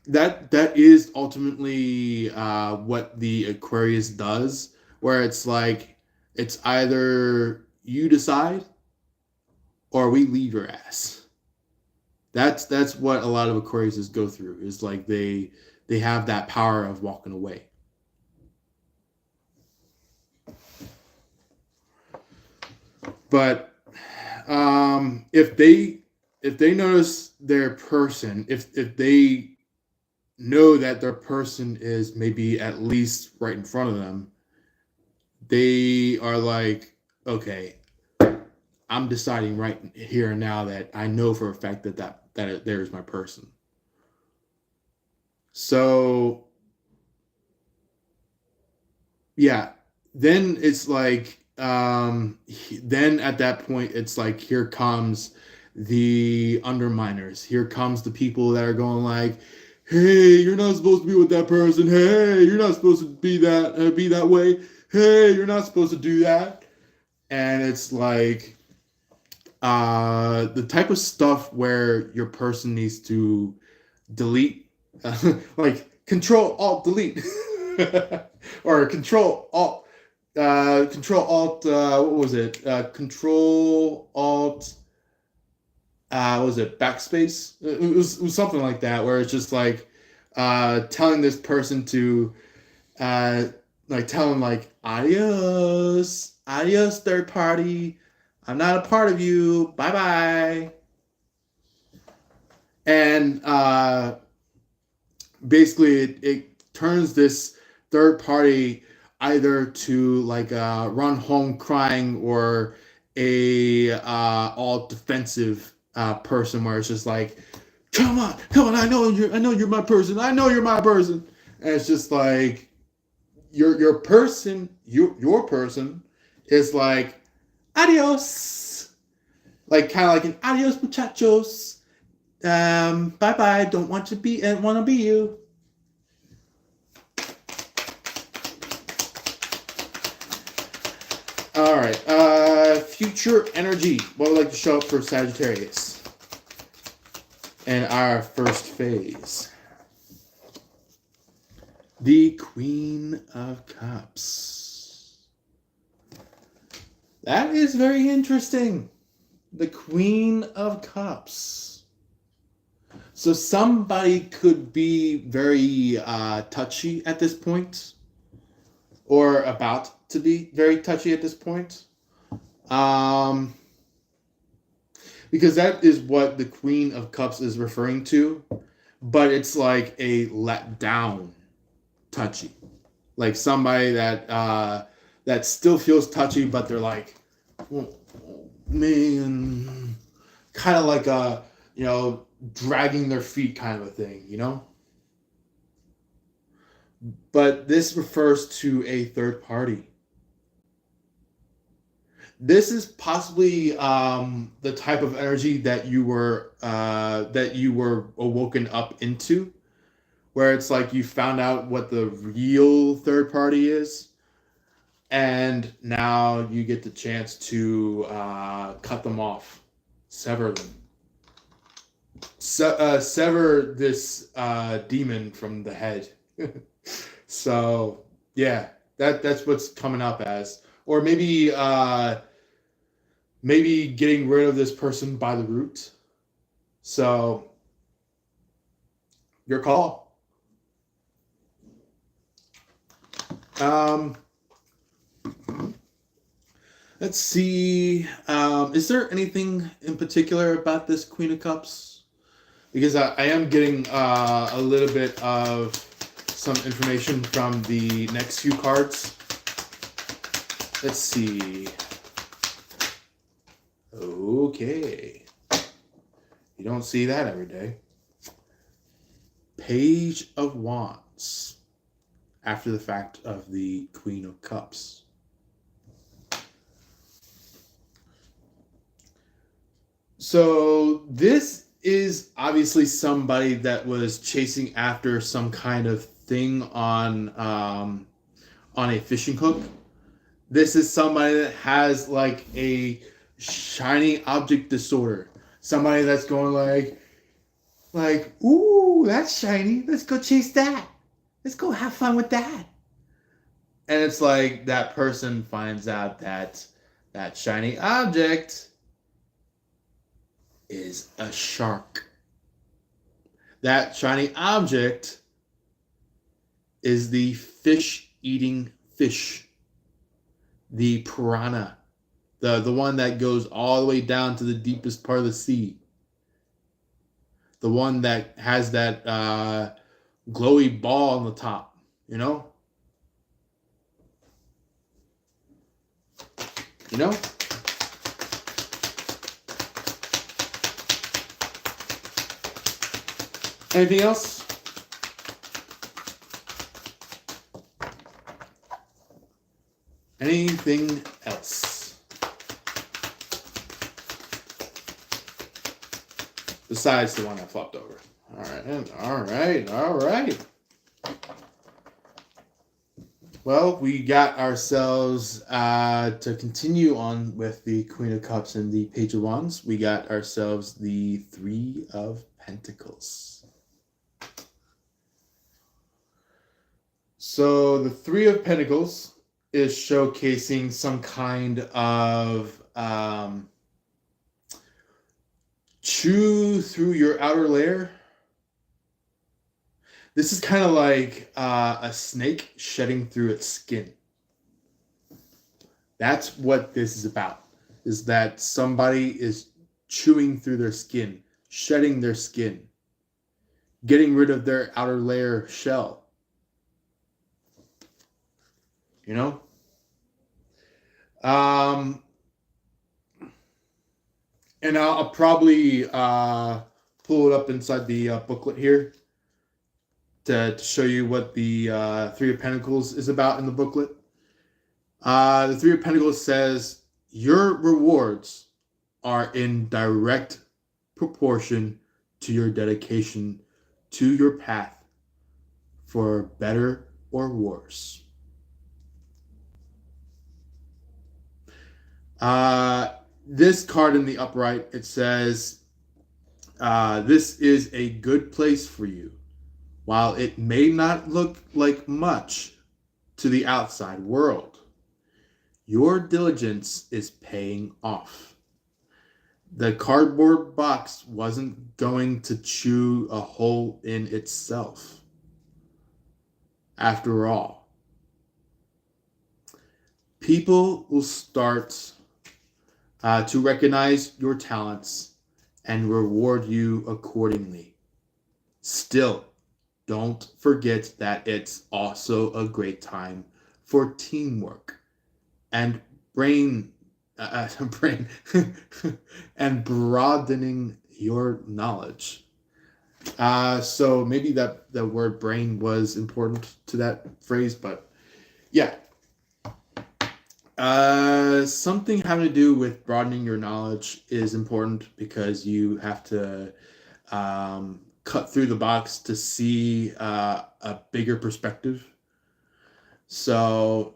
that is ultimately what the Aquarius does, where it's like it's either you decide or we leave your ass. That's what a lot of Aquariuses go through. Is like they have that power of walking away. But if they notice their person, if they know that their person is maybe at least right in front of them, they are like, okay, I'm deciding right here and now that I know for a fact that there's my person. So yeah, then it's like then at that point it's like here comes the underminers. Here comes the people that are going like, hey, you're not supposed to be with that person. Hey, you're not supposed to be that way. Hey, you're not supposed to do that. And it's like the type of stuff where your person needs to delete, like Control Alt Delete, or Control Alt. What was it? Control Alt. What was it backspace? It was something like that, where it's just like telling this person to uh, like tell them like adios, adios, third party. I'm not a part of you. Bye bye. And basically, it turns this third party either to like run home crying or a all defensive person where it's just like, come on, I know you're my person, I know you're my person, and it's just like your person, your person is like adios, like kind of like an adios muchachos. Bye bye. Don't want to be and want to be you. All right. Future energy. What would like to show up for Sagittarius in our first phase? The Queen of Cups. That is very interesting. The Queen of Cups. So somebody could be very touchy at this point, or about to be very touchy at this point, because that is what the Queen of Cups is referring to, but it's like a let down touchy, like somebody that that still feels touchy, but they're like, oh, man, kind of like a dragging their feet kind of a thing, But this refers to a third party. This is possibly the type of energy that you were awoken up into, where it's like you found out what the real third party is, and now you get the chance to cut them off, sever them. Sever this demon from the head. So yeah, that's what's coming up as, or maybe maybe getting rid of this person by the root. So your call. Let's see. Is there anything in particular about this Queen of Cups? Because I am getting a little bit of some information from the next few cards. Let's see. Okay. You don't see that every day. Page of Wands. After the fact of the Queen of Cups. So this is obviously somebody that was chasing after some kind of thing on a fishing hook. This is somebody that has like a shiny object disorder. Somebody that's going like, Like, ooh, that's shiny. Let's go chase that. Let's go have fun with that. And it's like that person finds out that that shiny object is a shark. That shiny object is the fish eating fish, the piranha, the one that goes all the way down to the deepest part of the sea, the one that has that glowy ball on the top, you know? You know? Anything else? Anything else? Besides the one I flopped over. All right. Well, we got ourselves, to continue on with the Queen of Cups and the Page of Wands, we got ourselves the Three of Pentacles. So the Three of Pentacles is showcasing some kind of chew through your outer layer. This is kind of like a snake shedding through its skin. That's what this is about, is that somebody is chewing through their skin, shedding their skin, getting rid of their outer layer shell. You know? And I'll probably pull it up inside the booklet here to show you what the Three of Pentacles is about in the booklet. The Three of Pentacles says, your rewards are in direct proportion to your dedication to your path, for better or worse. This card in the upright, it says, this is a good place for you. While it may not look like much to the outside world, your diligence is paying off. The cardboard box wasn't going to chew a hole in itself. After all, people will start to recognize your talents and reward you accordingly. Still, don't forget that it's also a great time for teamwork and brain and broadening your knowledge. So maybe that the word brain was important to that phrase, but yeah. Something having to do with broadening your knowledge is important because you have to cut through the box to see a bigger perspective. So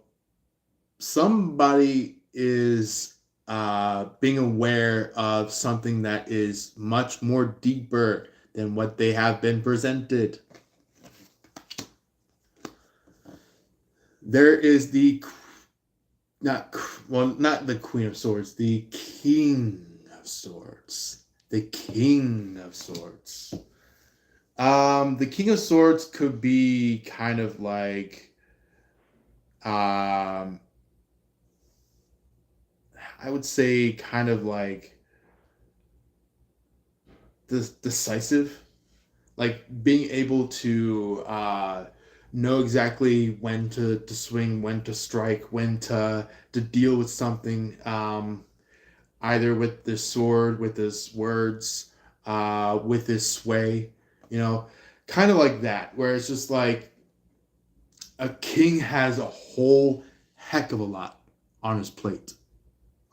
somebody is being aware of something that is much more deeper than what they have been presented. There is not the Queen of Swords, the King of Swords. The King of Swords. The King of Swords could be kind of like, I would say kind of like decisive, like being able to know exactly when to swing, when to strike, when to deal with something, either with the sword, with his words, with his sway, you know, kind of like that, where it's just like a king has a whole heck of a lot on his plate.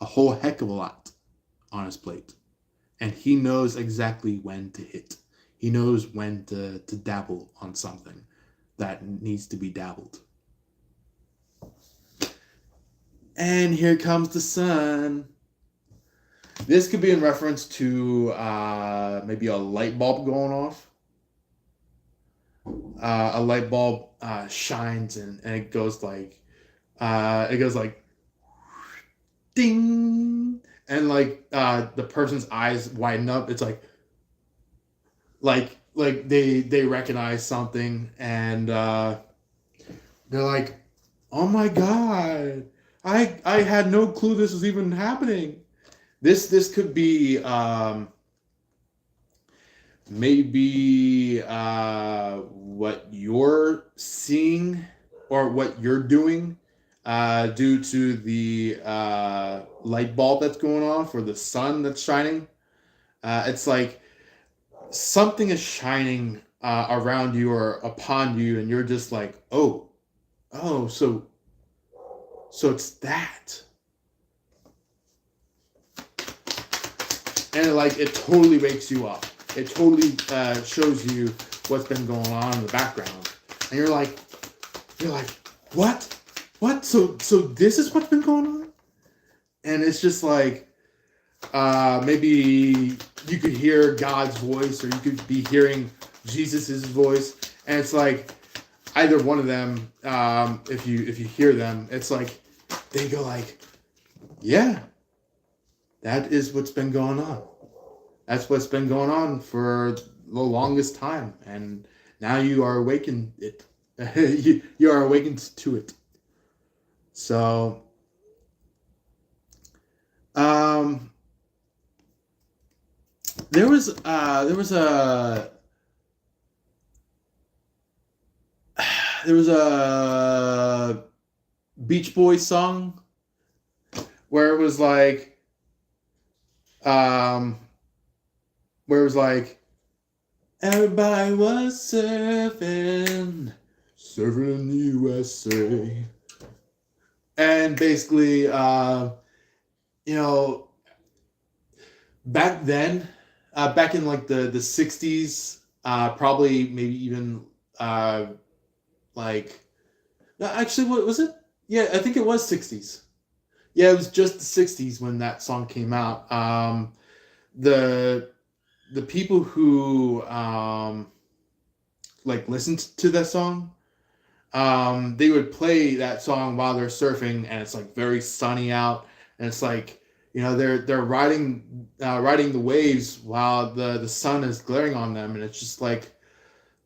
A whole heck of a lot on his plate. And he knows exactly when to hit. He knows when to dabble on something that needs to be dabbled. And here comes the sun. This could be in reference to maybe a light bulb going off. A light bulb shines and it goes like ding, and like the person's eyes widen up. It's like they recognize something, and they're like, "Oh my god, I had no clue this was even happening." This could be maybe what you're seeing or what you're doing due to the light bulb that's going off or the sun that's shining. It's like something is shining around you or upon you, and you're just like, oh, so it's that. And it totally wakes you up. It totally shows you what's been going on in the background, and you're like, what? So this is what's been going on, and it's just like maybe you could hear God's voice, or you could be hearing Jesus's voice, and it's like either one of them. If you hear them, it's like they go like, yeah, that is what's been going on. That's what's been going on for the longest time, and now you are awakened it. you are awakened to it. So, there was a Beach Boys song where it was like, everybody was surfing in the USA, and basically, back then, back in like the 60s, probably maybe even like, no, actually, what was it? Yeah, I think it was 60s. Yeah, it was just the 60s when that song came out. The people who like listened to that song, they would play that song while they're surfing, and it's like very sunny out, and it's like, they're riding the waves while the sun is glaring on them, and it's just like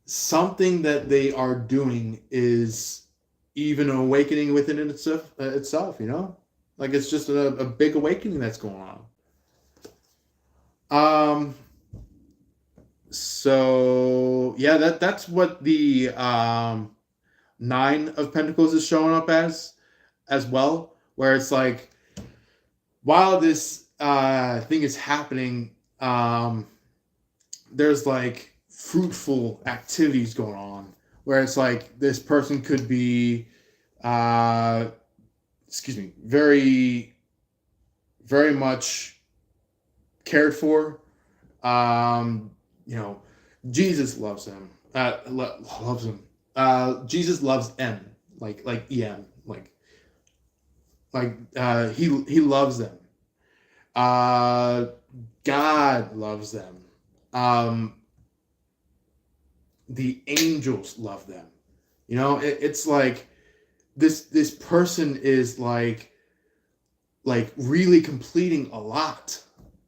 something that they are doing is even awakening within itself, like it's just a big awakening that's going on. So yeah, that's what the Nine of Pentacles is showing up as well, where it's like, while this thing is happening, there's like fruitful activities going on, where it's like this person could be very, very much cared for. Jesus loves him. Loves him. Jesus loves M, like EM, he loves them. God loves them. The angels love them. It's like this person is like really completing a lot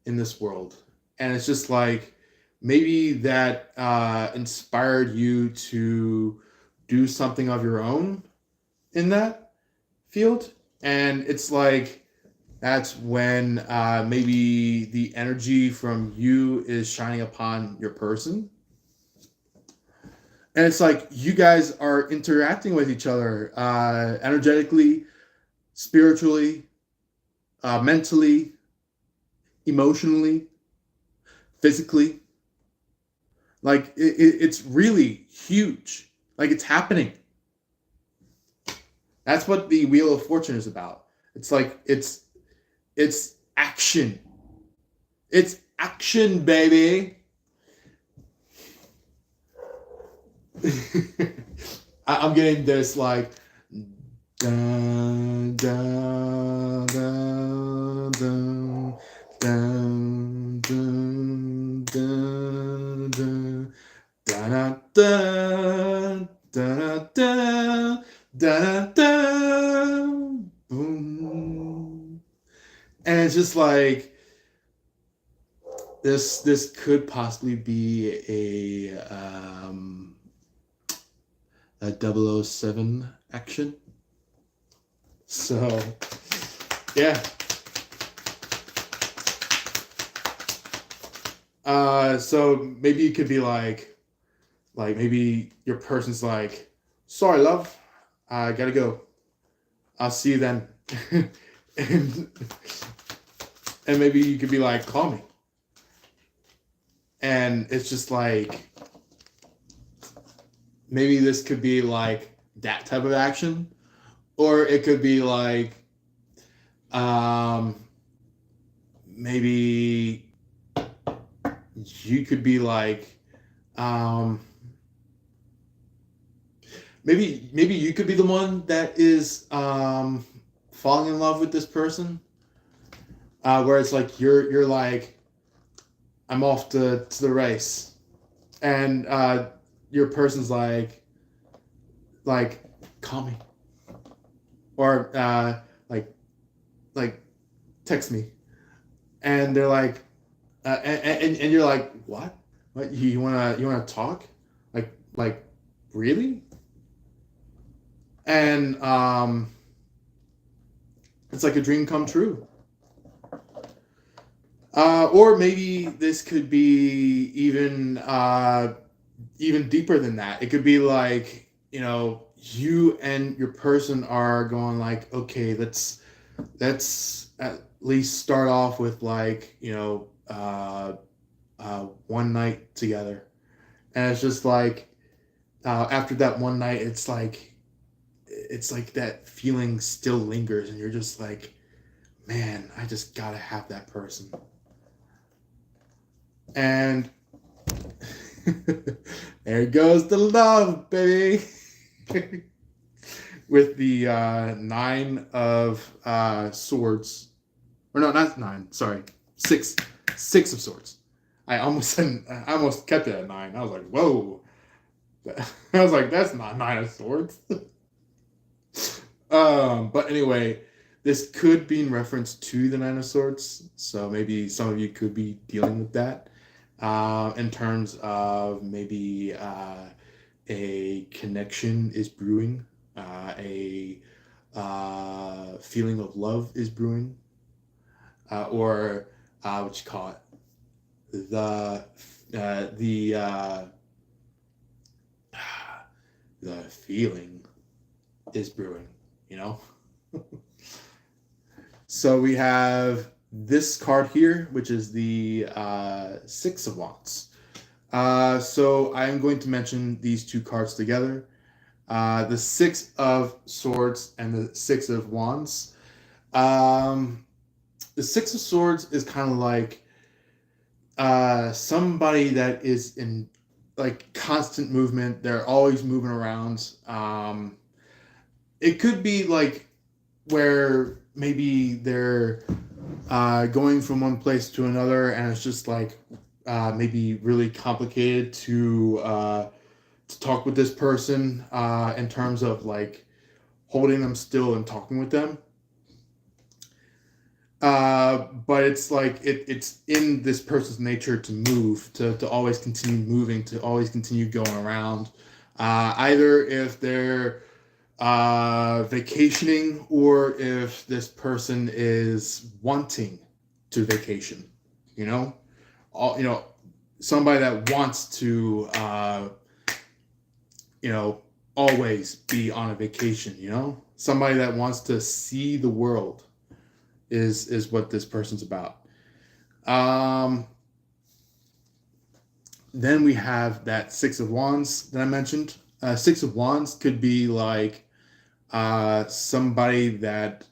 in this world, and it's just like maybe that inspired you to do something of your own in that field, and it's like that's when maybe the energy from you is shining upon your person, and it's like you guys are interacting with each other energetically, spiritually, mentally, emotionally, physically. Like it's really huge. Like it's happening. That's what the Wheel of Fortune is about. It's like it's action. It's action, baby. I'm getting this like dun, dun, dun, dun, dun, da da da da, boom, and it's just like this could possibly be a 007 action. So yeah. So maybe it could be like maybe your person's like, sorry, love, I gotta go. I'll see you then. and and maybe you could be like, call me. And it's just like maybe this could be like that type of action, or it could be like maybe you could be like um maybe you could be the one that is falling in love with this person, where it's like you're like, I'm off to the race, and your person's like call me, or like text me, and they're like and you're like, what you wanna talk, like really, and it's like a dream come true. Or maybe this could be even deeper than that. It could be like, you and your person are going like, okay, let's at least start off with like, one night together, and it's just like after that one night, it's like that feeling still lingers, and you're just like, man, I just gotta have that person. And there goes the love, baby. With the nine of swords, or no, not nine. Sorry, six of swords. I almost kept it at nine. I was like, whoa. I was like, that's not nine of swords. But anyway, this could be in reference to the Nine of Swords, so maybe some of you could be dealing with that, in terms of maybe a connection is brewing, a feeling of love is brewing, or what you call it, the the feeling is brewing, you know. So we have this card here, which is the Six of Wands. So I'm going to mention these two cards together. The Six of Swords and the Six of Wands. The Six of Swords is kind of like somebody that is in like constant movement. They're always moving around. It could be like where maybe they're going from one place to another, and it's just like maybe really complicated to talk with this person in terms of like holding them still and talking with them. But it's like it's in this person's nature to move, to always continue moving, to always continue going around. Either if they're vacationing, or if this person is wanting to vacation, somebody that wants to always be on a vacation, somebody that wants to see the world is what this person's about. Then we have that Six of Wands that I mentioned. Six of Wands could be like somebody that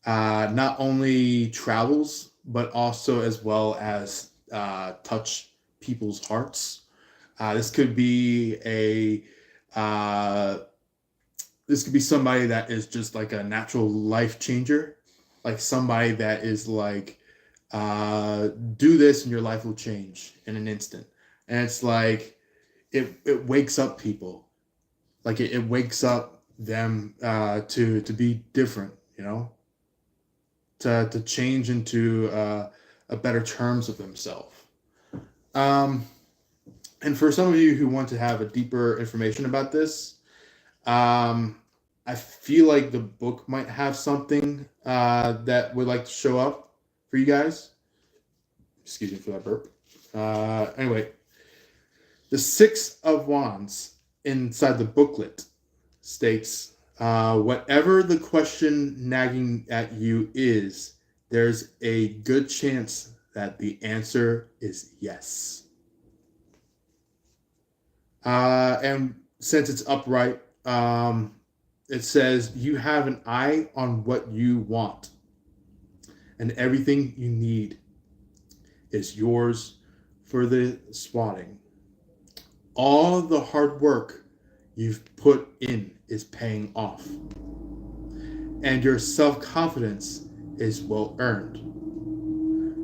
not only travels, but also as well as touch people's hearts. This could be somebody that is just like a natural life changer, like somebody that is like, do this and your life will change in an instant. And it's like it wakes up people. like it wakes up them to be different, you know, to change into a better terms of themselves. Um, and for some of you who want to have a deeper information about this, I feel like the book might have something that would like to show up for you guys. Excuse me for that burp. Anyway, the Six of Wands inside the booklet states, whatever the question nagging at you is, there's a good chance that the answer is yes. And since it's upright, it says you have an eye on what you want, and everything you need is yours for the swatting. All the hard work you've put in is paying off, and your self-confidence is well earned.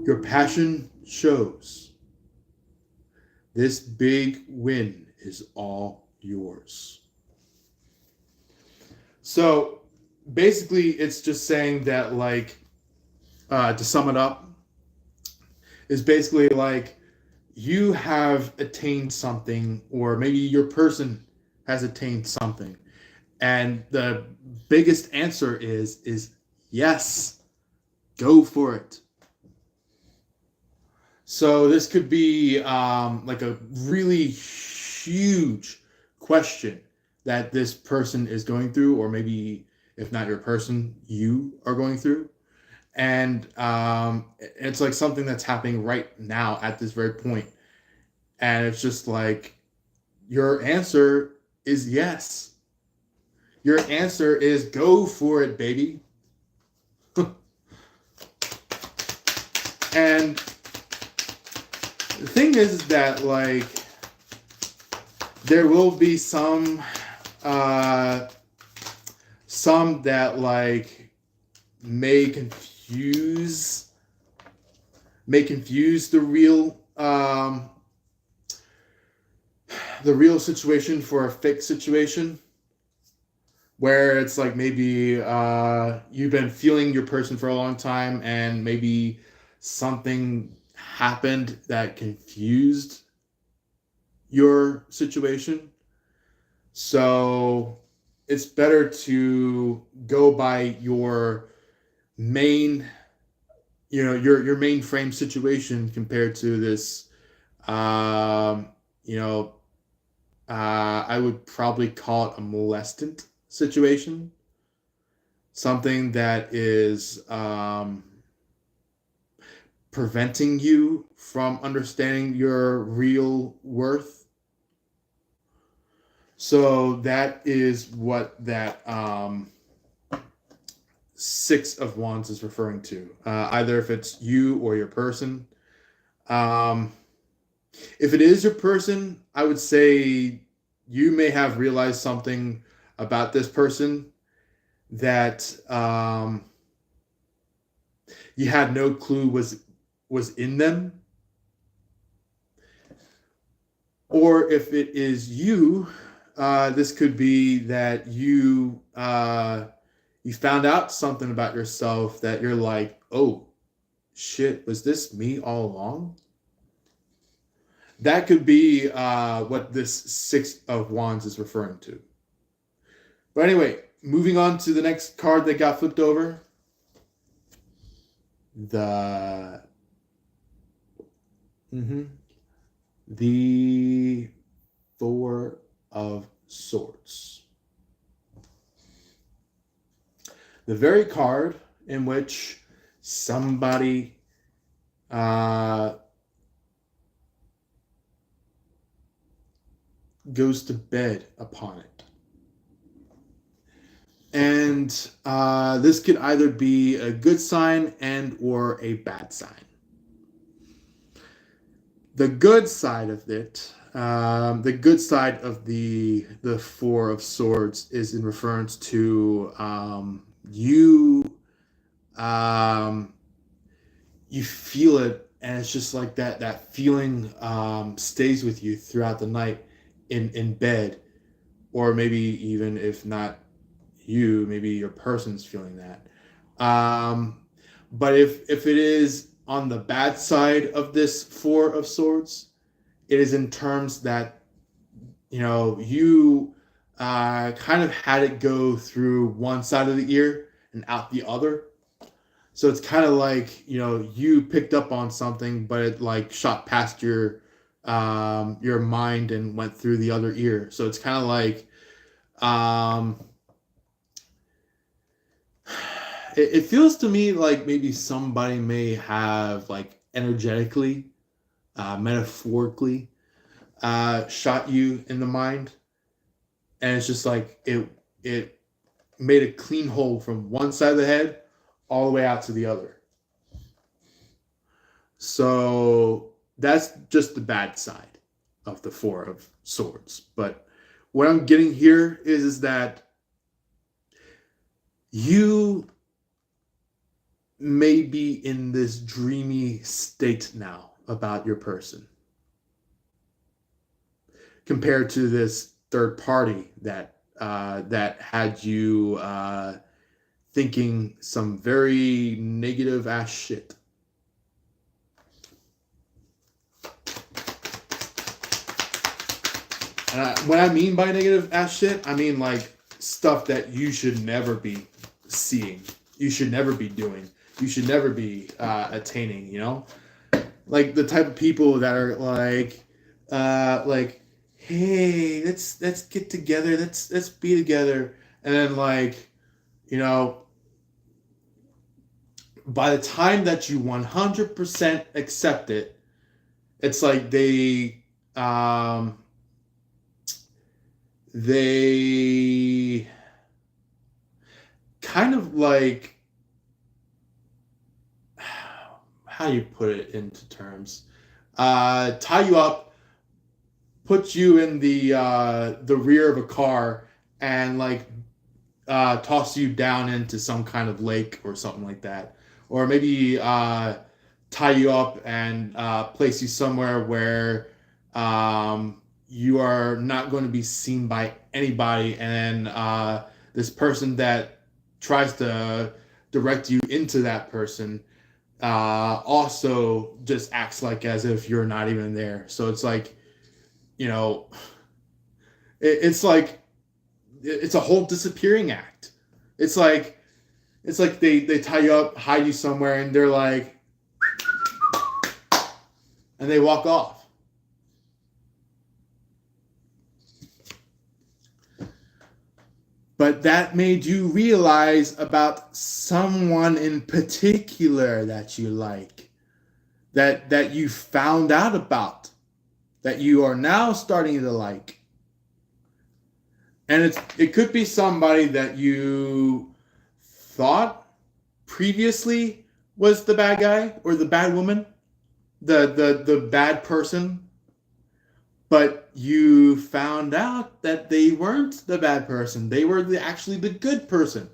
Your passion shows. This big win is all yours. So basically, it's just saying that, like, to sum it up, is basically like you have attained something, or maybe your person has attained something, and the biggest answer is yes, go for it. So this could be like a really huge question that this person is going through, or maybe if not your person, you are going through. And it's like something that's happening right now at this very point. And it's just like, your answer is yes. Your answer is go for it, baby. And the thing is that, like, there will be some that, like, may confuse the real situation for a fake situation, where it's like maybe you've been feeling your person for a long time, and maybe something happened that confused your situation. So it's better to go by your main, your mainframe situation compared to this, I would probably call it a molestant situation. Something that is preventing you from understanding your real worth. So that is what that Six of Wands is referring to. Either if it's you or your person. If it is your person, I would say you may have realized something about this person that you had no clue was in them. Or if it is you, this could be that you found out something about yourself that you're like, oh shit, was this me all along? That could be what this Six of Wands is referring to. But anyway, moving on to the next card that got flipped over. The Four of Swords. The very card in which somebody goes to bed upon it. And this could either be a good sign and or a bad sign. The good side of it, the good side of the Four of Swords is in reference to you feel it, and it's just like that feeling stays with you throughout the night in bed, or maybe even if not you, maybe your person's feeling that. But if it is on the bad side of this Four of Swords, it is in terms that you kind of had it go through one side of the ear and out the other. So it's kind of like you picked up on something, but it like shot past your mind and went through the other ear. So it's kind of like it feels to me like maybe somebody may have like energetically, metaphorically, shot you in the mind, and it's just like it made a clean hole from one side of the head all the way out to the other. So that's just the bad side of the Four of Swords. But what I'm getting here is that you may be in this dreamy state now about your person, compared to this third party that had you thinking some very negative ass shit. And what I mean by negative ass shit, I mean like stuff that you should never be seeing, you should never be doing, you should never be attaining. Like the type of people that are like, hey, let's get together, let's be together, and then like, by the time that you 100% accept it, it's like they kind of like, how do you put it into terms? Tie you up, put you in the rear of a car, and like toss you down into some kind of lake or something like that, or maybe tie you up and place you somewhere where you are not going to be seen by anybody, and this person that tries to direct you into that person also just acts like as if you're not even there. So it's like, it's like it's a whole disappearing act. It's like they tie you up, hide you somewhere, and they're like, and they walk off. But that made you realize about someone in particular that you like, that you found out about, that you are now starting to like. And it could be somebody that you thought previously was the bad guy or the bad woman, the bad person, but you found out that they weren't the bad person. They were actually the good person.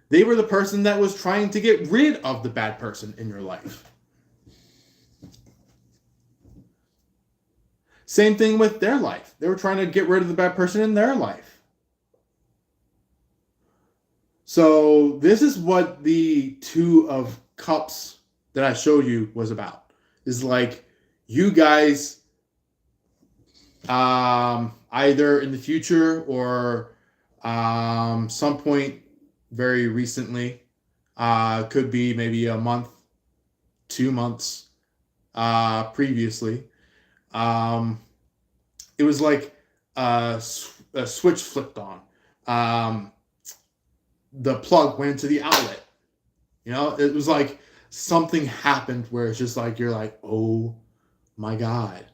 They were the person that was trying to get rid of the bad person in your life. Same thing with their life. They were trying to get rid of the bad person in their life. So this is what the Two of Cups that I showed you was about. Is like you guys either in the future or some point very recently, could be maybe a month, 2 months previously, it was like a switch flipped on. The plug went into the outlet. It was like something happened where it's just like you're like, oh my God.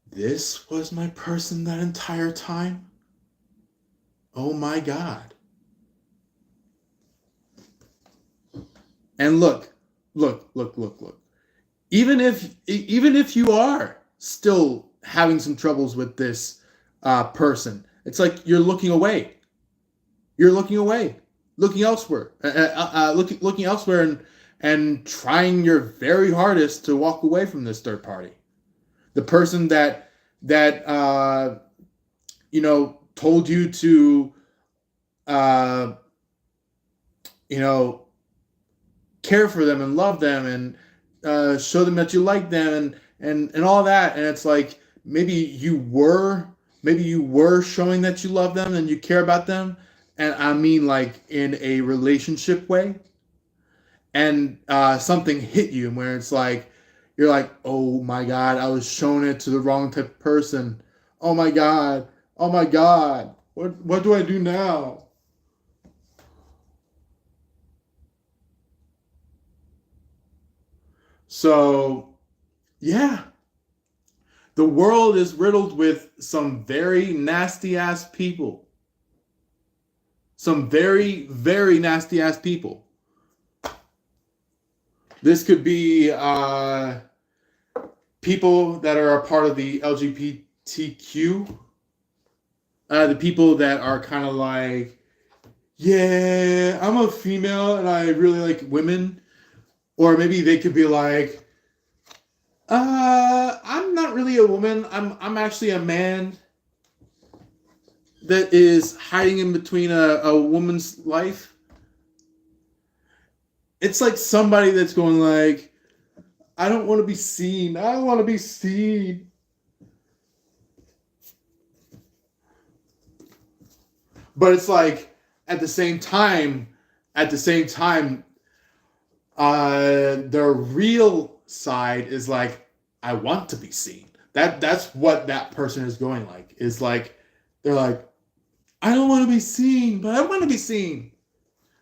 This was my person that entire time? Oh my God. And look. Even if you are still having some troubles with this person, it's like you're looking away. You're looking away, looking elsewhere, looking elsewhere, and trying your very hardest to walk away from this third party. The person that that told you to uh, you know care for them and love them and show them that you like them and all that. And it's like maybe you were showing that you love them and you care about them, and I mean like in a relationship way. And something hit you where it's like you're like, oh my god, I was showing it to the wrong type of person. Oh my god, oh my god, what do I do now? So yeah, the world is riddled with some very nasty ass people. Some very, very nasty ass people. This could be people that are a part of the LGBTQ, the people that are kind of like, yeah, I'm a female and I really like women. Or maybe they could be like, I'm not really a woman. I'm actually a man that is hiding in between a woman's life. It's like somebody that's going like, I don't want to be seen. I don't want to be seen. But it's like at the same time, their real side is like, I want to be seen. That's what that person is going like. Is like they're like, I don't want to be seen, but I want to be seen.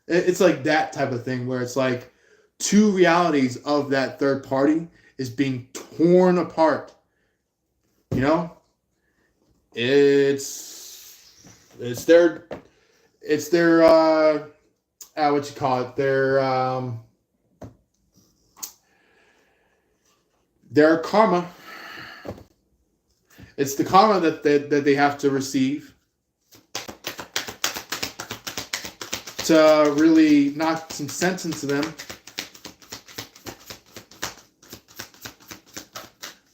It's like that type of thing where it's like two realities of that third party is being torn apart. You know, it's their what you call it, their karma. It's the karma that they have to receive to really knock some sense into them.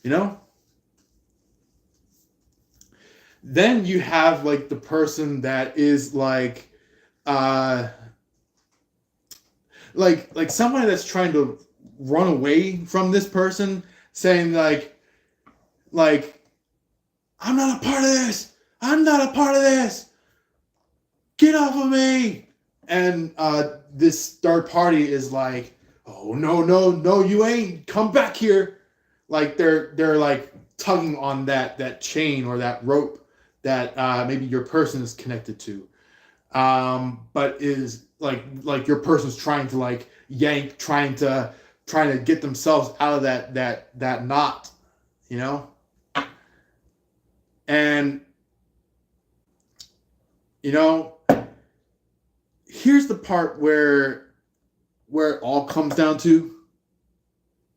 You know? Then you have like the person that is like somebody that's trying to run away from this person, saying like I'm not a part of this. I'm not a part of this. Get off of me. And this third party is like, oh no, you ain't. Come back here. Like they're like tugging on that chain or that rope that maybe your person is connected to. But is like your person's trying to like yank, trying to get themselves out of that knot, you know? And you know, here's the part where it all comes down to: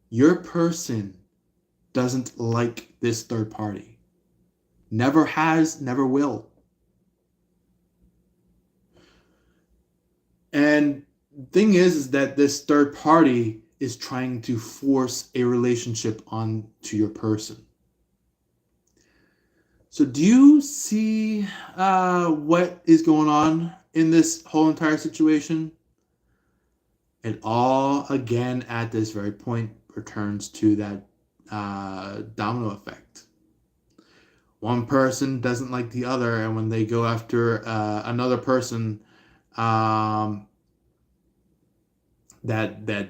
your person doesn't like this third party. Never has, never will. And thing is that this third party is trying to force a relationship onto your person. So do you see what is going on in this whole entire situation? It all, again, at this very point, returns to that domino effect. One person doesn't like the other, and when they go after another person that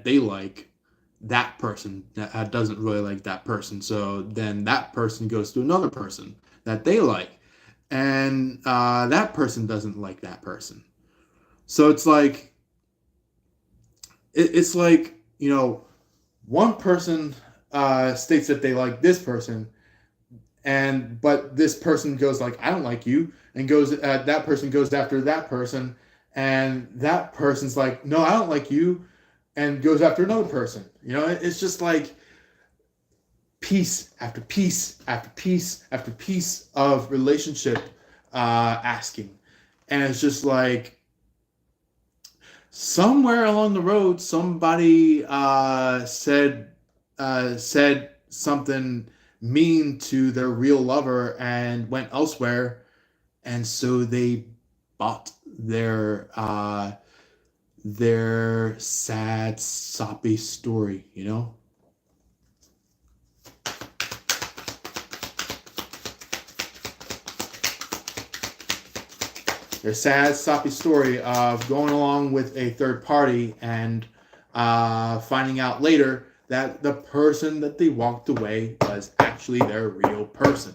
they like, that person doesn't really like that person. So then that person goes to another person that they like, and that person doesn't like that person. So it's like it's like, you know, one person states that they like this person, but this person goes like, I don't like you, and that person goes after that person, and that person's like, no, I don't like you, and goes after another person. You know, it's just like piece after piece after piece after piece of relationship asking. And it's just like somewhere along the road, somebody said something mean to their real lover and went elsewhere, and so they bought their sad, soppy story, you know? Their sad, soppy story of going along with a third party and finding out later that the person that they walked away was actually their real person.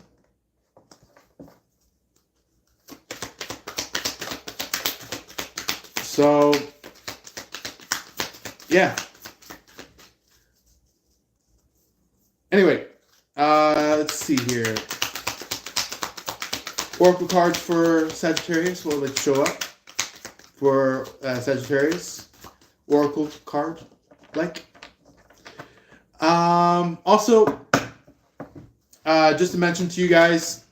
So, yeah. Anyway, let's see here. Oracle cards for Sagittarius will like show up for Sagittarius. Oracle card, like. Also, just to mention to you guys,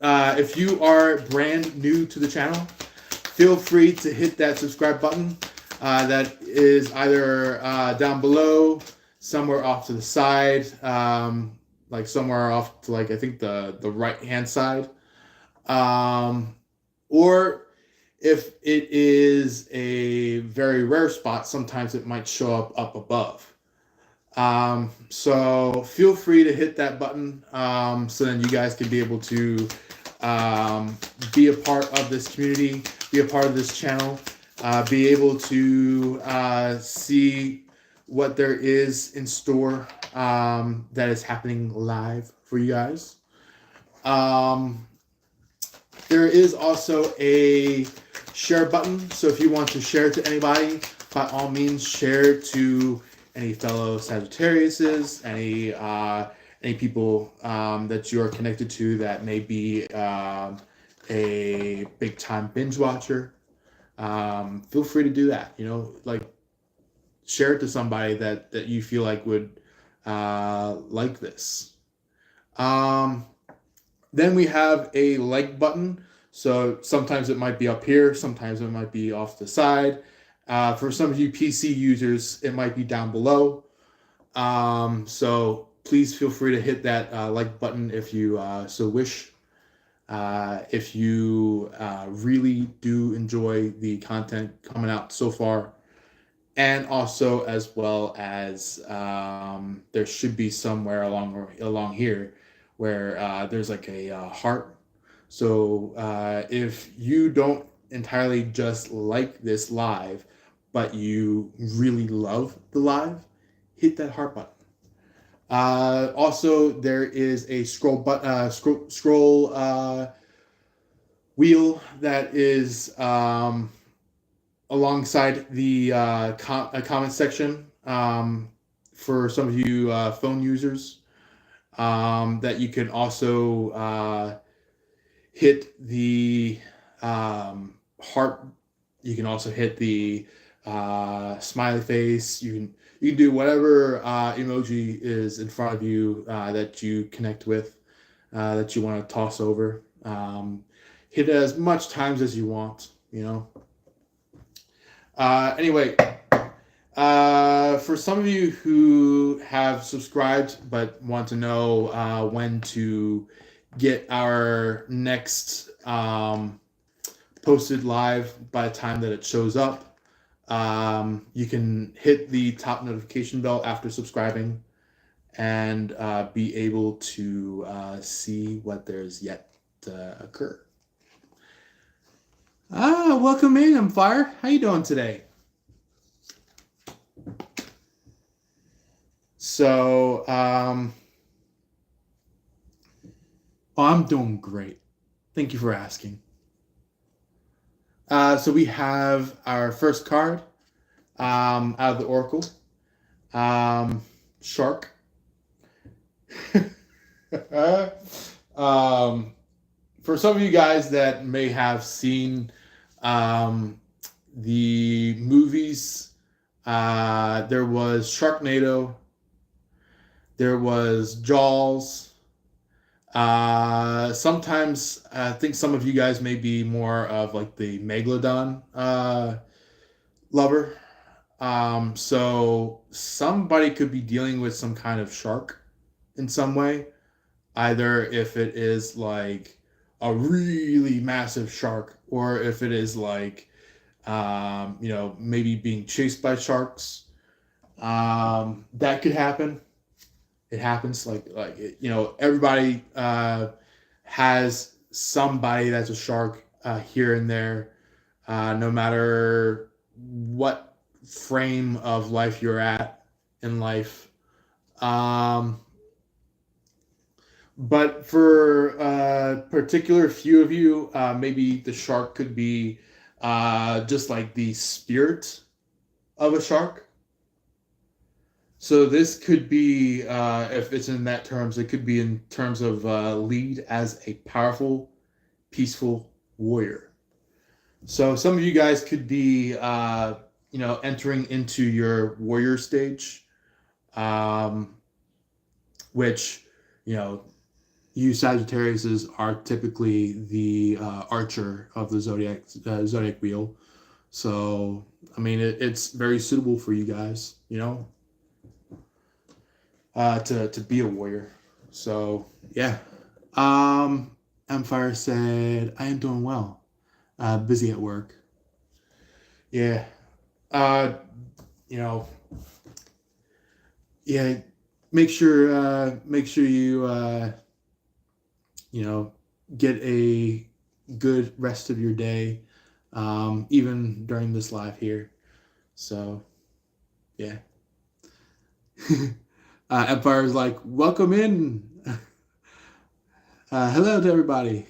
if you are brand new to the channel, feel free to hit that subscribe button. That is either down below, somewhere off to the side, like somewhere off to like I think the right hand side. Or if it is a very rare spot, sometimes it might show up above. So feel free to hit that button, so then you guys can be able to be a part of this community, be a part of this channel, be able to see what there is in store that is happening live for you guys. There is also a share button, so if you want to share to anybody, by all means share to any fellow Sagittariuses, any people that you are connected to that may be a big time binge watcher. Feel free to do that. You know, like share it to somebody that you feel like would like this. Then we have a like button. So sometimes it might be up here, sometimes it might be off the side. For some of you PC users, it might be down below. So please feel free to hit that like button if you so wish. If you really do enjoy the content coming out so far. And also as well as there should be somewhere along here where there's like a heart. So if you don't entirely just like this live, but you really love the live, hit that heart button. Also, there is a scroll wheel that is alongside the comment section for some of you phone users. That you can also hit the heart. You can also hit the smiley face. You can do whatever emoji is in front of you that you connect with, that you want to toss over. Hit it as much times as you want, you know. Anyway, for some of you who have subscribed but want to know when to get our next posted live by the time that it shows up, you can hit the top notification bell after subscribing and be able to see what there's yet to occur. Welcome in, I'm Fire. How you doing today? So, I'm doing great. Thank you for asking. So we have our first card out of the Oracle. Shark. For some of you guys that may have seen the movies, there was Sharknado, there was Jaws. Sometimes I think some of you guys may be more of like the Megalodon lover. So somebody could be dealing with some kind of shark in some way. either if it is like a really massive shark, or if it is like maybe being chased by sharks. That could happen. It happens. Everybody has somebody that's a shark here and there, no matter what frame of life you're at in life. Um, but for a particular few of you, maybe the shark could be just like the spirit of a shark. So this could be, if it's in that terms, it could be in terms of lead as a powerful, peaceful warrior. So some of you guys could be, entering into your warrior stage, um, which, you know, you Sagittariuses are typically the archer of the zodiac wheel. So I mean, it's very suitable for you guys, to be a warrior. So yeah. Empire said, "I am doing well. Busy at work." Yeah. Uh, you know. Yeah. Make sure you get a good rest of your day, even during this live here. So yeah. Empire's like, "Welcome in." Hello to everybody.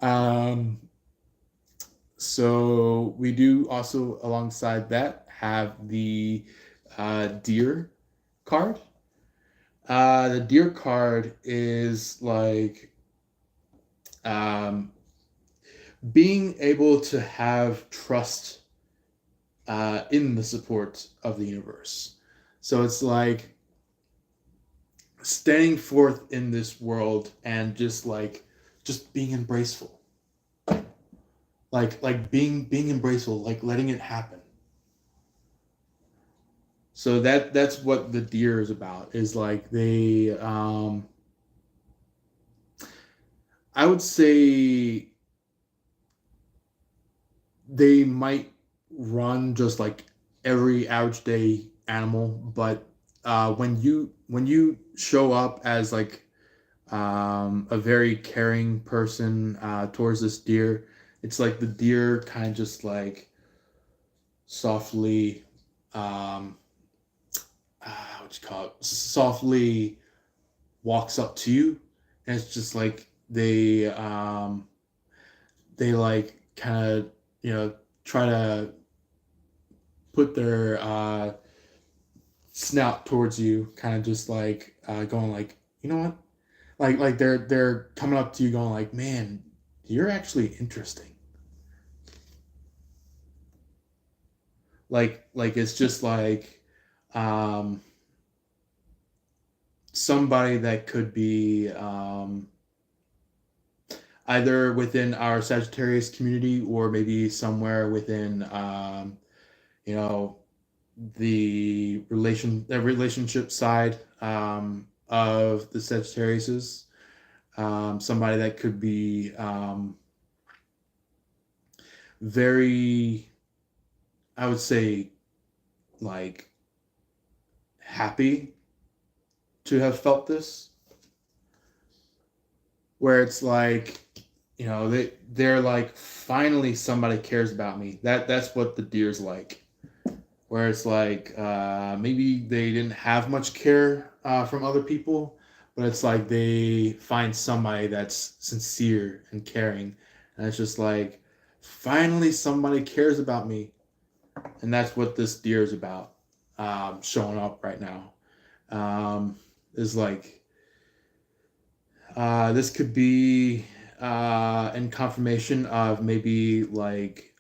um, so we do also, alongside that, have the deer card. The deer card is like um, being able to have trust in the support of the universe. So it's like staying forth in this world and just being embraceful, like being embraceful, like letting it happen. So that's what the deer is about, is like they I would say they might run just like every average day animal, but when you show up as like a very caring person towards this deer, it's like the deer kind of just like softly, what you call it, softly walks up to you, and it's just like they like kind of try to put their snout towards you, kind of just like going like, you know what, like they're coming up to you going like, man, you're actually interesting. Like it's just like um somebody that could be either within our Sagittarius community, or maybe somewhere within you know the relationship side of the Sagittariuses. Somebody that could be very, I would say, like happy to have felt this, where it's like, they're like, finally somebody cares about me. That's what the deer's like, where it's like maybe they didn't have much care from other people, but it's like they find somebody that's sincere and caring, and it's just like, finally somebody cares about me. And that's what this deer is about, showing up right now. Is like this could be in confirmation of maybe like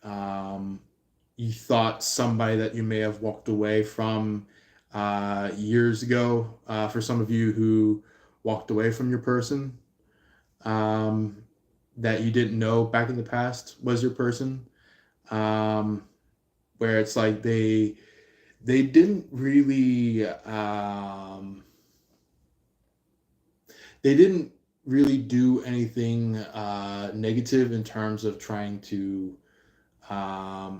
you thought somebody that you may have walked away from years ago. For some of you who walked away from your person, um, that you didn't know back in the past was your person, um, where it's like they didn't really they didn't really do anything negative in terms of trying to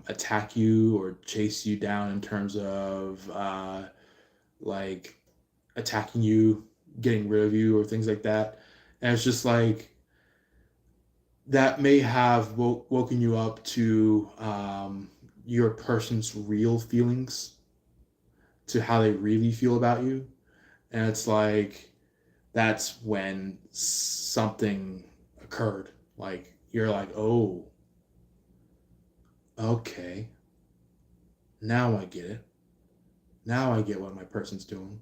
attack you or chase you down in terms of like attacking you, getting rid of you, or things like that. And it's just like that may have woken you up to your person's real feelings, to how they really feel about you. And it's like that's when something occurred. Like you're like, oh, okay, now I get it. Now I get what my person's doing.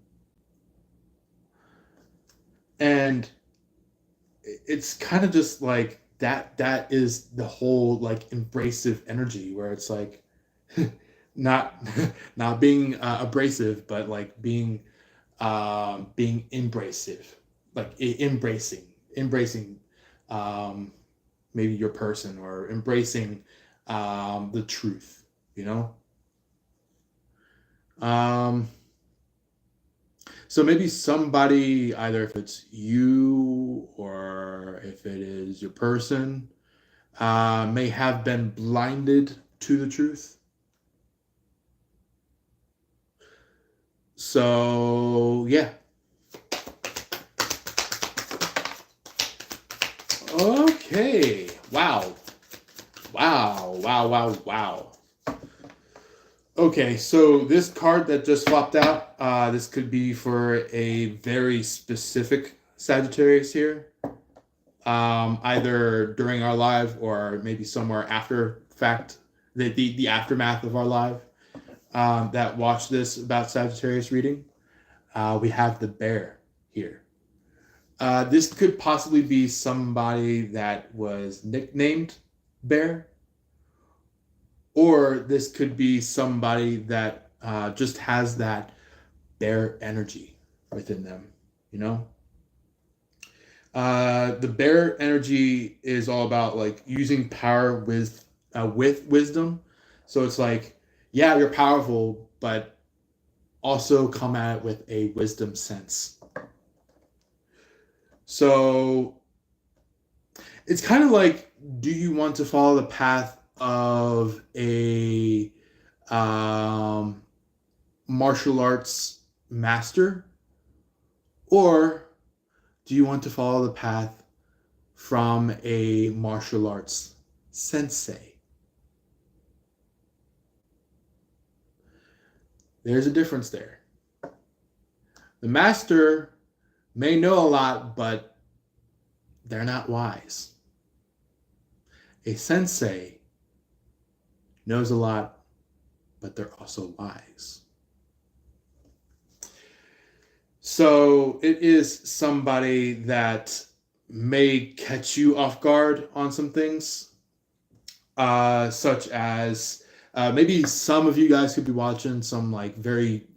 And it's kind of just like that is the whole like embracive energy where it's like not not being abrasive, but like being embracive, like embracing um maybe your person, or embracing the truth, you know. um so maybe somebody, either if it's you or if it is your person, may have been blinded to the truth. So yeah. Okay. Wow. Wow. Wow. Wow. Wow. Okay, so this card that just flopped out, this could be for a very specific Sagittarius here, either during our live or maybe somewhere after fact, the aftermath of our live, that watched this about Sagittarius reading. We have the bear here. This could possibly be somebody that was nicknamed Bear, or this could be somebody that just has that bear energy within them, you know. The bear energy is all about like using power with wisdom. So it's like, yeah, you're powerful, but also come at it with a wisdom sense. So it's kind of like, do you want to follow the path of a martial arts master, or do you want to follow the path from a martial arts sensei? There's a difference there. The master may know a lot, but they're not wise. A sensei knows a lot, but they're also wise. So it is somebody that may catch you off guard on some things, such as maybe some of you guys could be watching some like very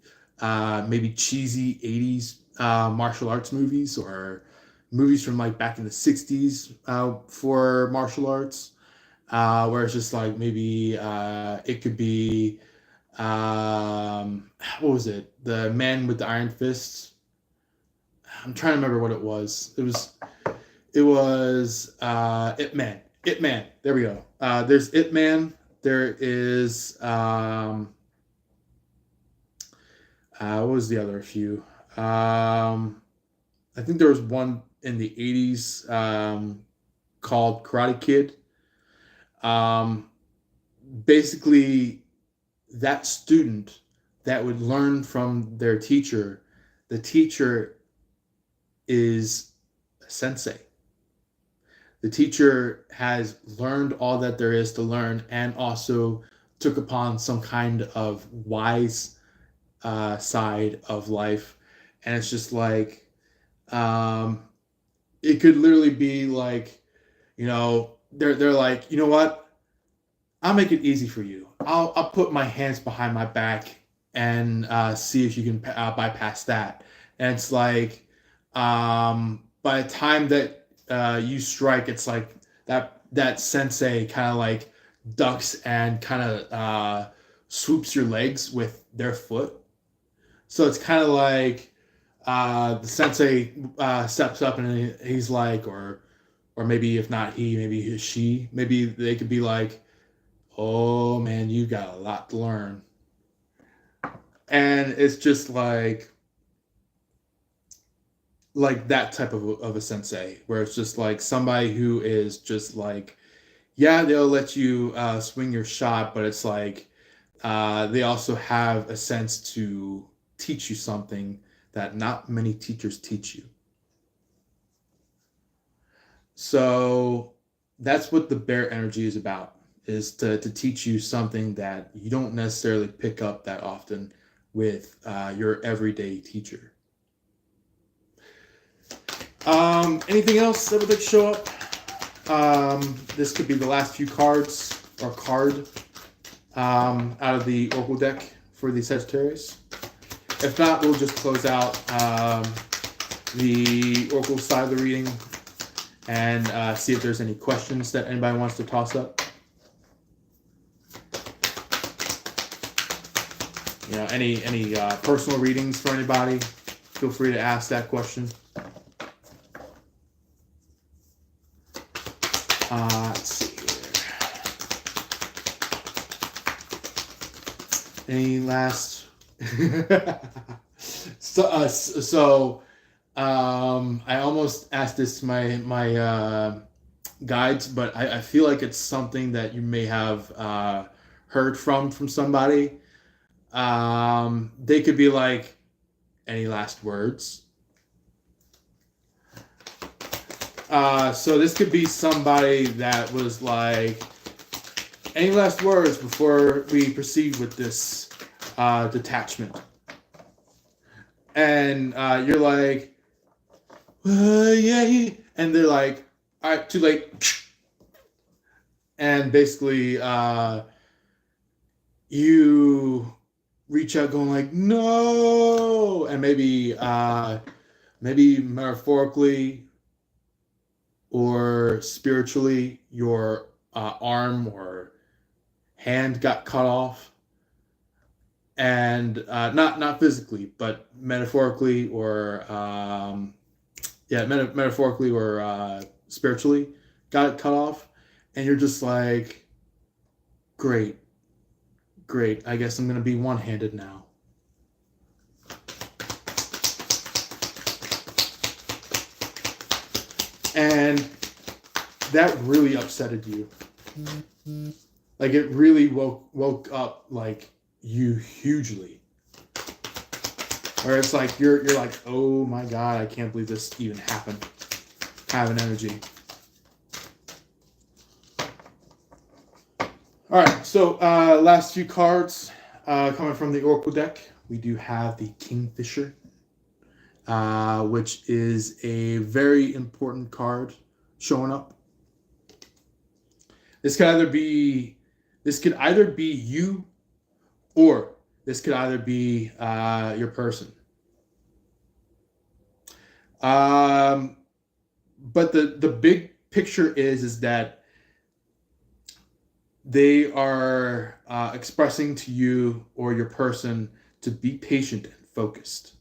maybe cheesy 80s martial arts movies, or movies from like back in the 60s for martial arts, where it's just like maybe it could be what was it? The Man with the Iron Fists. I'm trying to remember what it was. It was Ip Man. Ip Man. There we go. There's Ip Man. There is what was the other few? I think there was one in the 80s called Karate Kid. Um, Basically, that student that would learn from their teacher, the teacher is a sensei. The teacher has learned all that there is to learn, and also took upon some kind of wise side of life. And it's just like, um, it could literally be like, they're like, you know what? I'll make it easy for you. I'll put my hands behind my back and see if you can bypass that. And it's like, by the time that you strike, it's like that sensei kind of like ducks and kind of swoops your legs with their foot. So it's kind of like the sensei steps up and he's like, or maybe if not he, maybe she, maybe they could be like, "Oh man, you got a lot to learn," and it's just like that type of a sensei, where it's just like somebody who is just like, yeah, they'll let you swing your shot, but it's like they also have a sense to teach you something that not many teachers teach you. So that's what the bear energy is about, is to teach you something that you don't necessarily pick up that often with your everyday teacher. Anything else that would like to show up? This could be the last few cards or card out of the Oracle deck for the Sagittarius. If not, we'll just close out the Oracle side of the reading and see if there's any questions that anybody wants to toss up. You know, any personal readings for anybody, feel free to ask that question. Let's see here. Any last? So I almost asked this to my guides, but I feel like it's something that you may have heard from somebody. They could be like, any last words? So this could be somebody that was like, any last words before we proceed with this detachment? And you're like, yeah. And they're like, all right, too late. And basically, you reach out going like, no. And maybe metaphorically or spiritually, your arm or hand got cut off, and not physically, but metaphorically or metaphorically or spiritually got it cut off, and you're just like, great, I guess I'm gonna be one-handed now. And that really upsetted you. Like, it really woke up like you hugely. Where it's like you're like, oh my god, I can't believe this even happened. Have an energy. All right, so last few cards coming from the Oracle deck. We do have the Kingfisher, which is a very important card showing up. This could either be you, or this could either be your person. But the big picture is that they are expressing to you or your person to be patient and focused.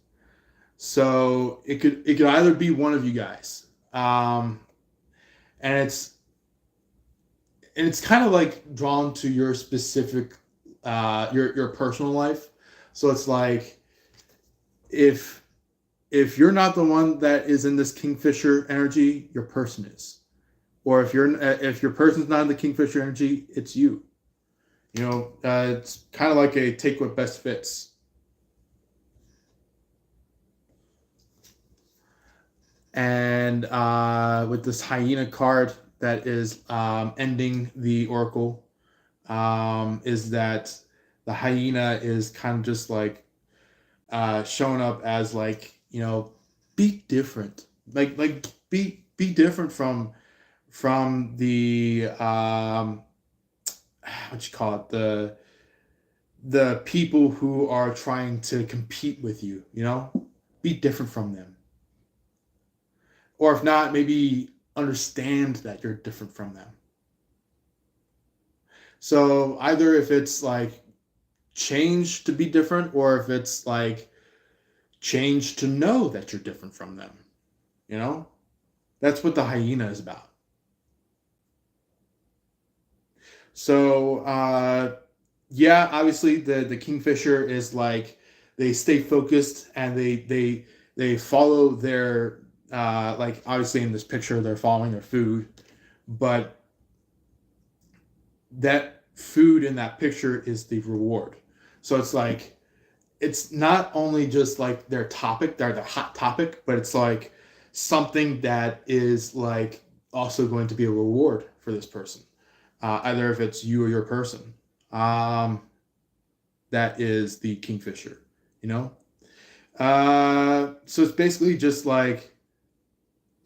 So it could either be one of you guys, and it's kind of like drawn to your specific your personal life. So it's like, if you're not the one that is in this Kingfisher energy, your person is. Or if your person's not in the Kingfisher energy, it's you. You know, it's kind of like a take what best fits. And with this hyena card that is ending the oracle, is that the hyena is kind of just like showing up as like, you know, be different. Like be different from the what you call it, the people who are trying to compete with you. You know, be different from them. Or if not, maybe understand that you're different from them. So either if it's like change to be different, or if it's like change to know that you're different from them. You know, that's what the hyena is about. So yeah, obviously the kingfisher is like they stay focused and they follow their like obviously in this picture they're following their food, but that food in that picture is the reward. So it's like it's not only just like their topic, their hot topic, but it's like something that is like also going to be a reward for this person, either if it's you or your person. Um, that is the kingfisher, you know. So it's basically just like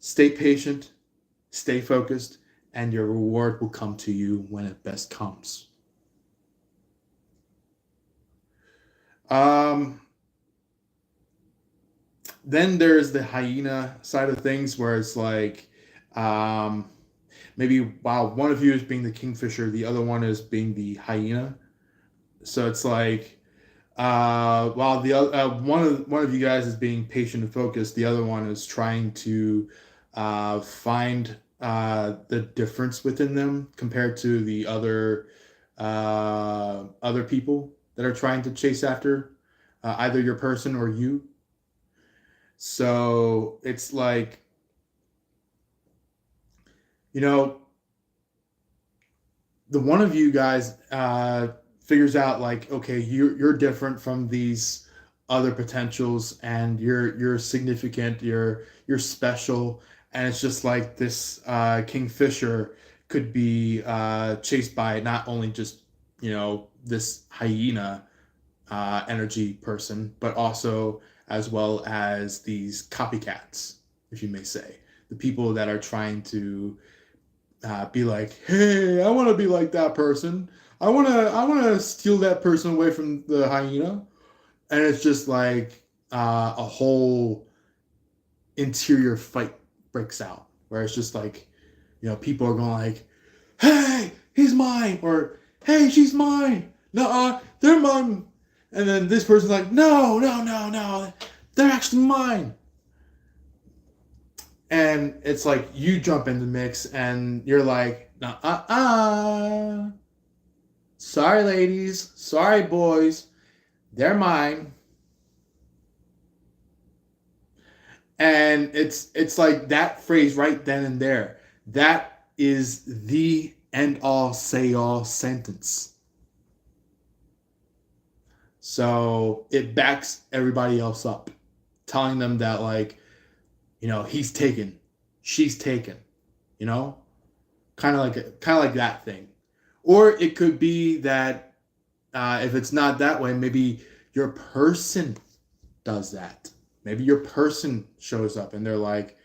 stay patient, stay focused, and your reward will come to you when it best comes. Um, then there's the hyena side of things where it's like um, maybe while one of you is being the kingfisher, the other one is being the hyena. So it's like while the other one of you guys is being patient and focused, the other one is trying to find the difference within them compared to the other people that are trying to chase after either your person or you. So it's like, you know, the one of you guys figures out like, okay, you're different from these other potentials, and you're significant, you're special, and it's just like this kingfisher could be chased by not only just this hyena energy person, but also as well as these copycats, if you may say, the people that are trying to be like, hey, I want to be like that person. I want to steal that person away from the hyena, and it's just like a whole interior fight breaks out where it's just like, people are going like, hey, he's mine, or hey, she's mine. No, they're mine. And then this person's like, no, no, no, no, they're actually mine. And it's like you jump in the mix and you're like, sorry, ladies, sorry, boys, they're mine. And it's like that phrase right then and there. That is the end all say all sentence. So it backs everybody else up, telling them that like, he's taken, she's taken, kind of like that thing. Or it could be that if it's not that way, maybe your person does that. Maybe your person shows up and they're like,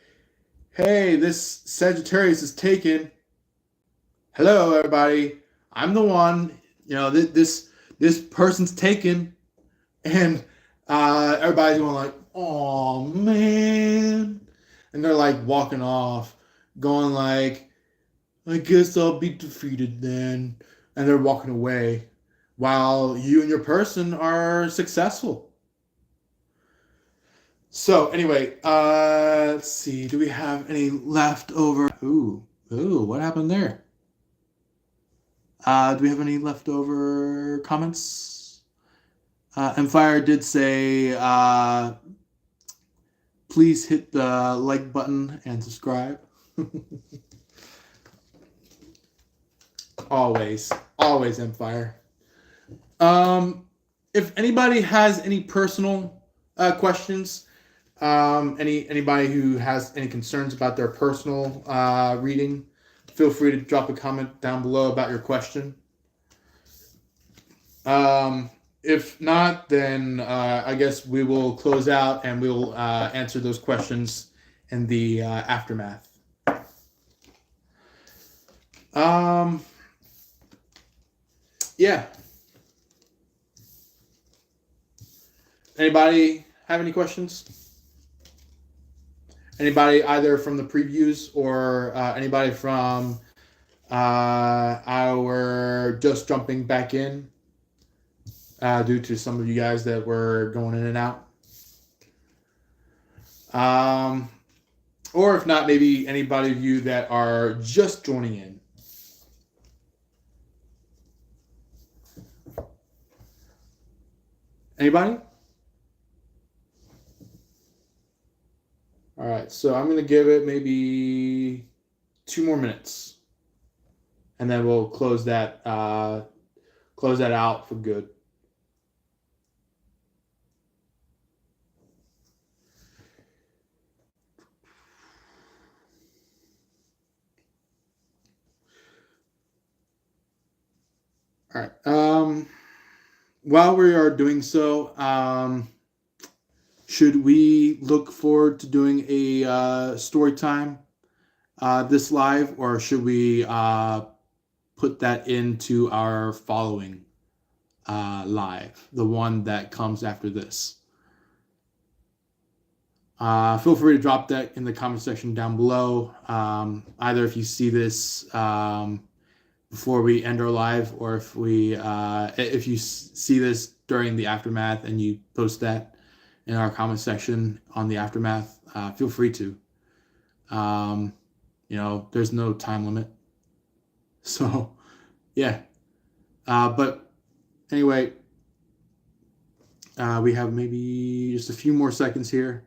hey, this Sagittarius is taken. Hello, everybody. I'm the one. This person's taken. And everybody's going like, oh, man. And they're like walking off, going like, I guess I'll be defeated then. And they're walking away while you and your person are successful. So anyway, let's see. Do we have any leftover? Ooh, what happened there? Do we have any leftover comments? Empire did say, please hit the like button and subscribe. Always, Empire. If anybody has any personal questions, anybody who has any concerns about their personal reading, feel free to drop a comment down below about your question. If not, then I guess we will close out and we'll answer those questions in the aftermath. Yeah. Anybody have any questions? Anybody either from the previews or anybody from our just jumping back in due to some of you guys that were going in and out? Or if not, maybe anybody of you that are just joining in. Anybody? All right, so I'm going to give it maybe 2 more minutes, and then we'll close that out for good. All right. While we are doing so, should we look forward to doing a story time this live, or should we put that into our following live, the one that comes after this? Feel free to drop that in the comment section down below. Either if you see this before we end our live, or if you see this during the aftermath and you post that in our comment section on the aftermath, feel free to. There's no time limit. So, yeah. But anyway, we have maybe just a few more seconds here.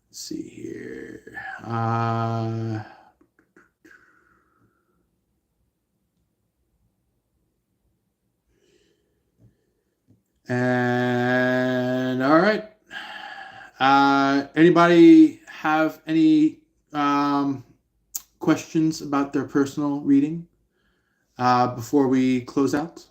Let's see here. And all right. Anybody have any questions about their personal reading before we close out?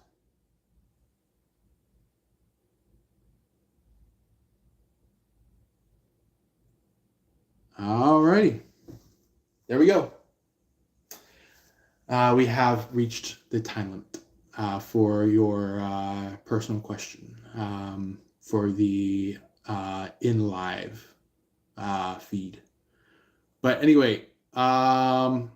Alrighty. There we go. We have reached the time limit for your personal question for the in live feed. But anyway, I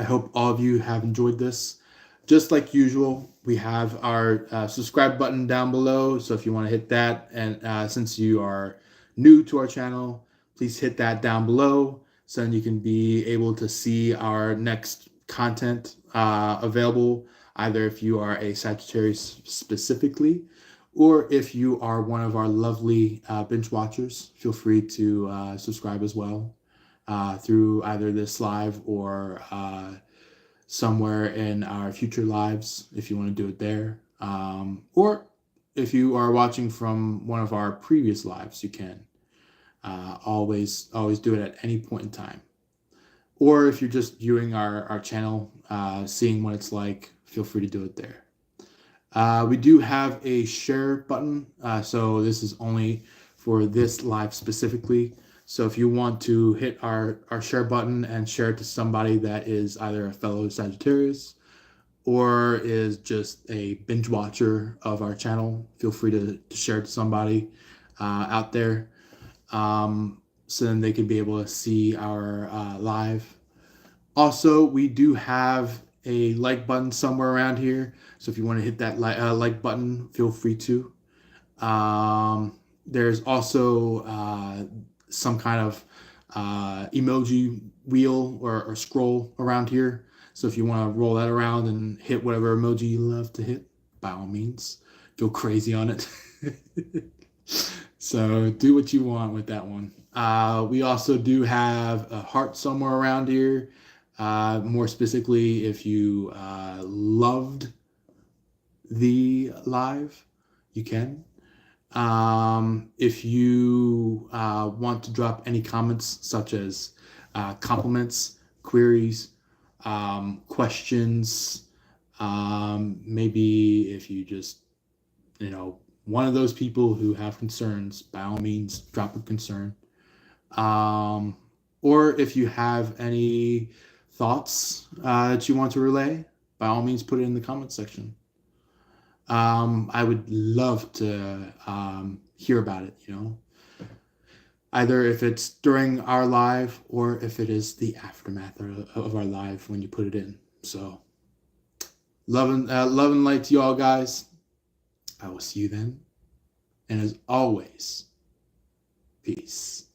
hope all of you have enjoyed this. Just like usual, we have our subscribe button down below. So if you want to hit that, and since you are new to our channel, please hit that down below so then you can be able to see our next content available, either if you are a Sagittarius specifically, or if you are one of our lovely binge watchers. Feel free to subscribe as well through either this live or somewhere in our future lives if you want to do it there. Or if you are watching from one of our previous lives, you can. Always do it at any point in time. Or if you're just viewing our channel, seeing what it's like, feel free to do it there. We do have a share button, so this is only for this live specifically. So if you want to hit our share button and share it to somebody that is either a fellow Sagittarius or is just a binge watcher of our channel, feel free to share it to somebody out there. So then they can be able to see our live. Also, we do have a like button somewhere around here. So if you want to hit that like button, feel free to. There's also some kind of emoji wheel or scroll around here. So if you want to roll that around and hit whatever emoji you love to hit, by all means, go crazy on it. So do what you want with that one. We also do have a heart somewhere around here. More specifically, if you loved the live, you can. If you want to drop any comments such as compliments, queries, questions, maybe if you just, one of those people who have concerns, by all means, drop a concern. Or if you have any thoughts that you want to relay, by all means, put it in the comment section. I would love to hear about it, either if it's during our live or if it is the aftermath of our live when you put it in. So love and light to you all, guys. I will see you then. And as always, peace.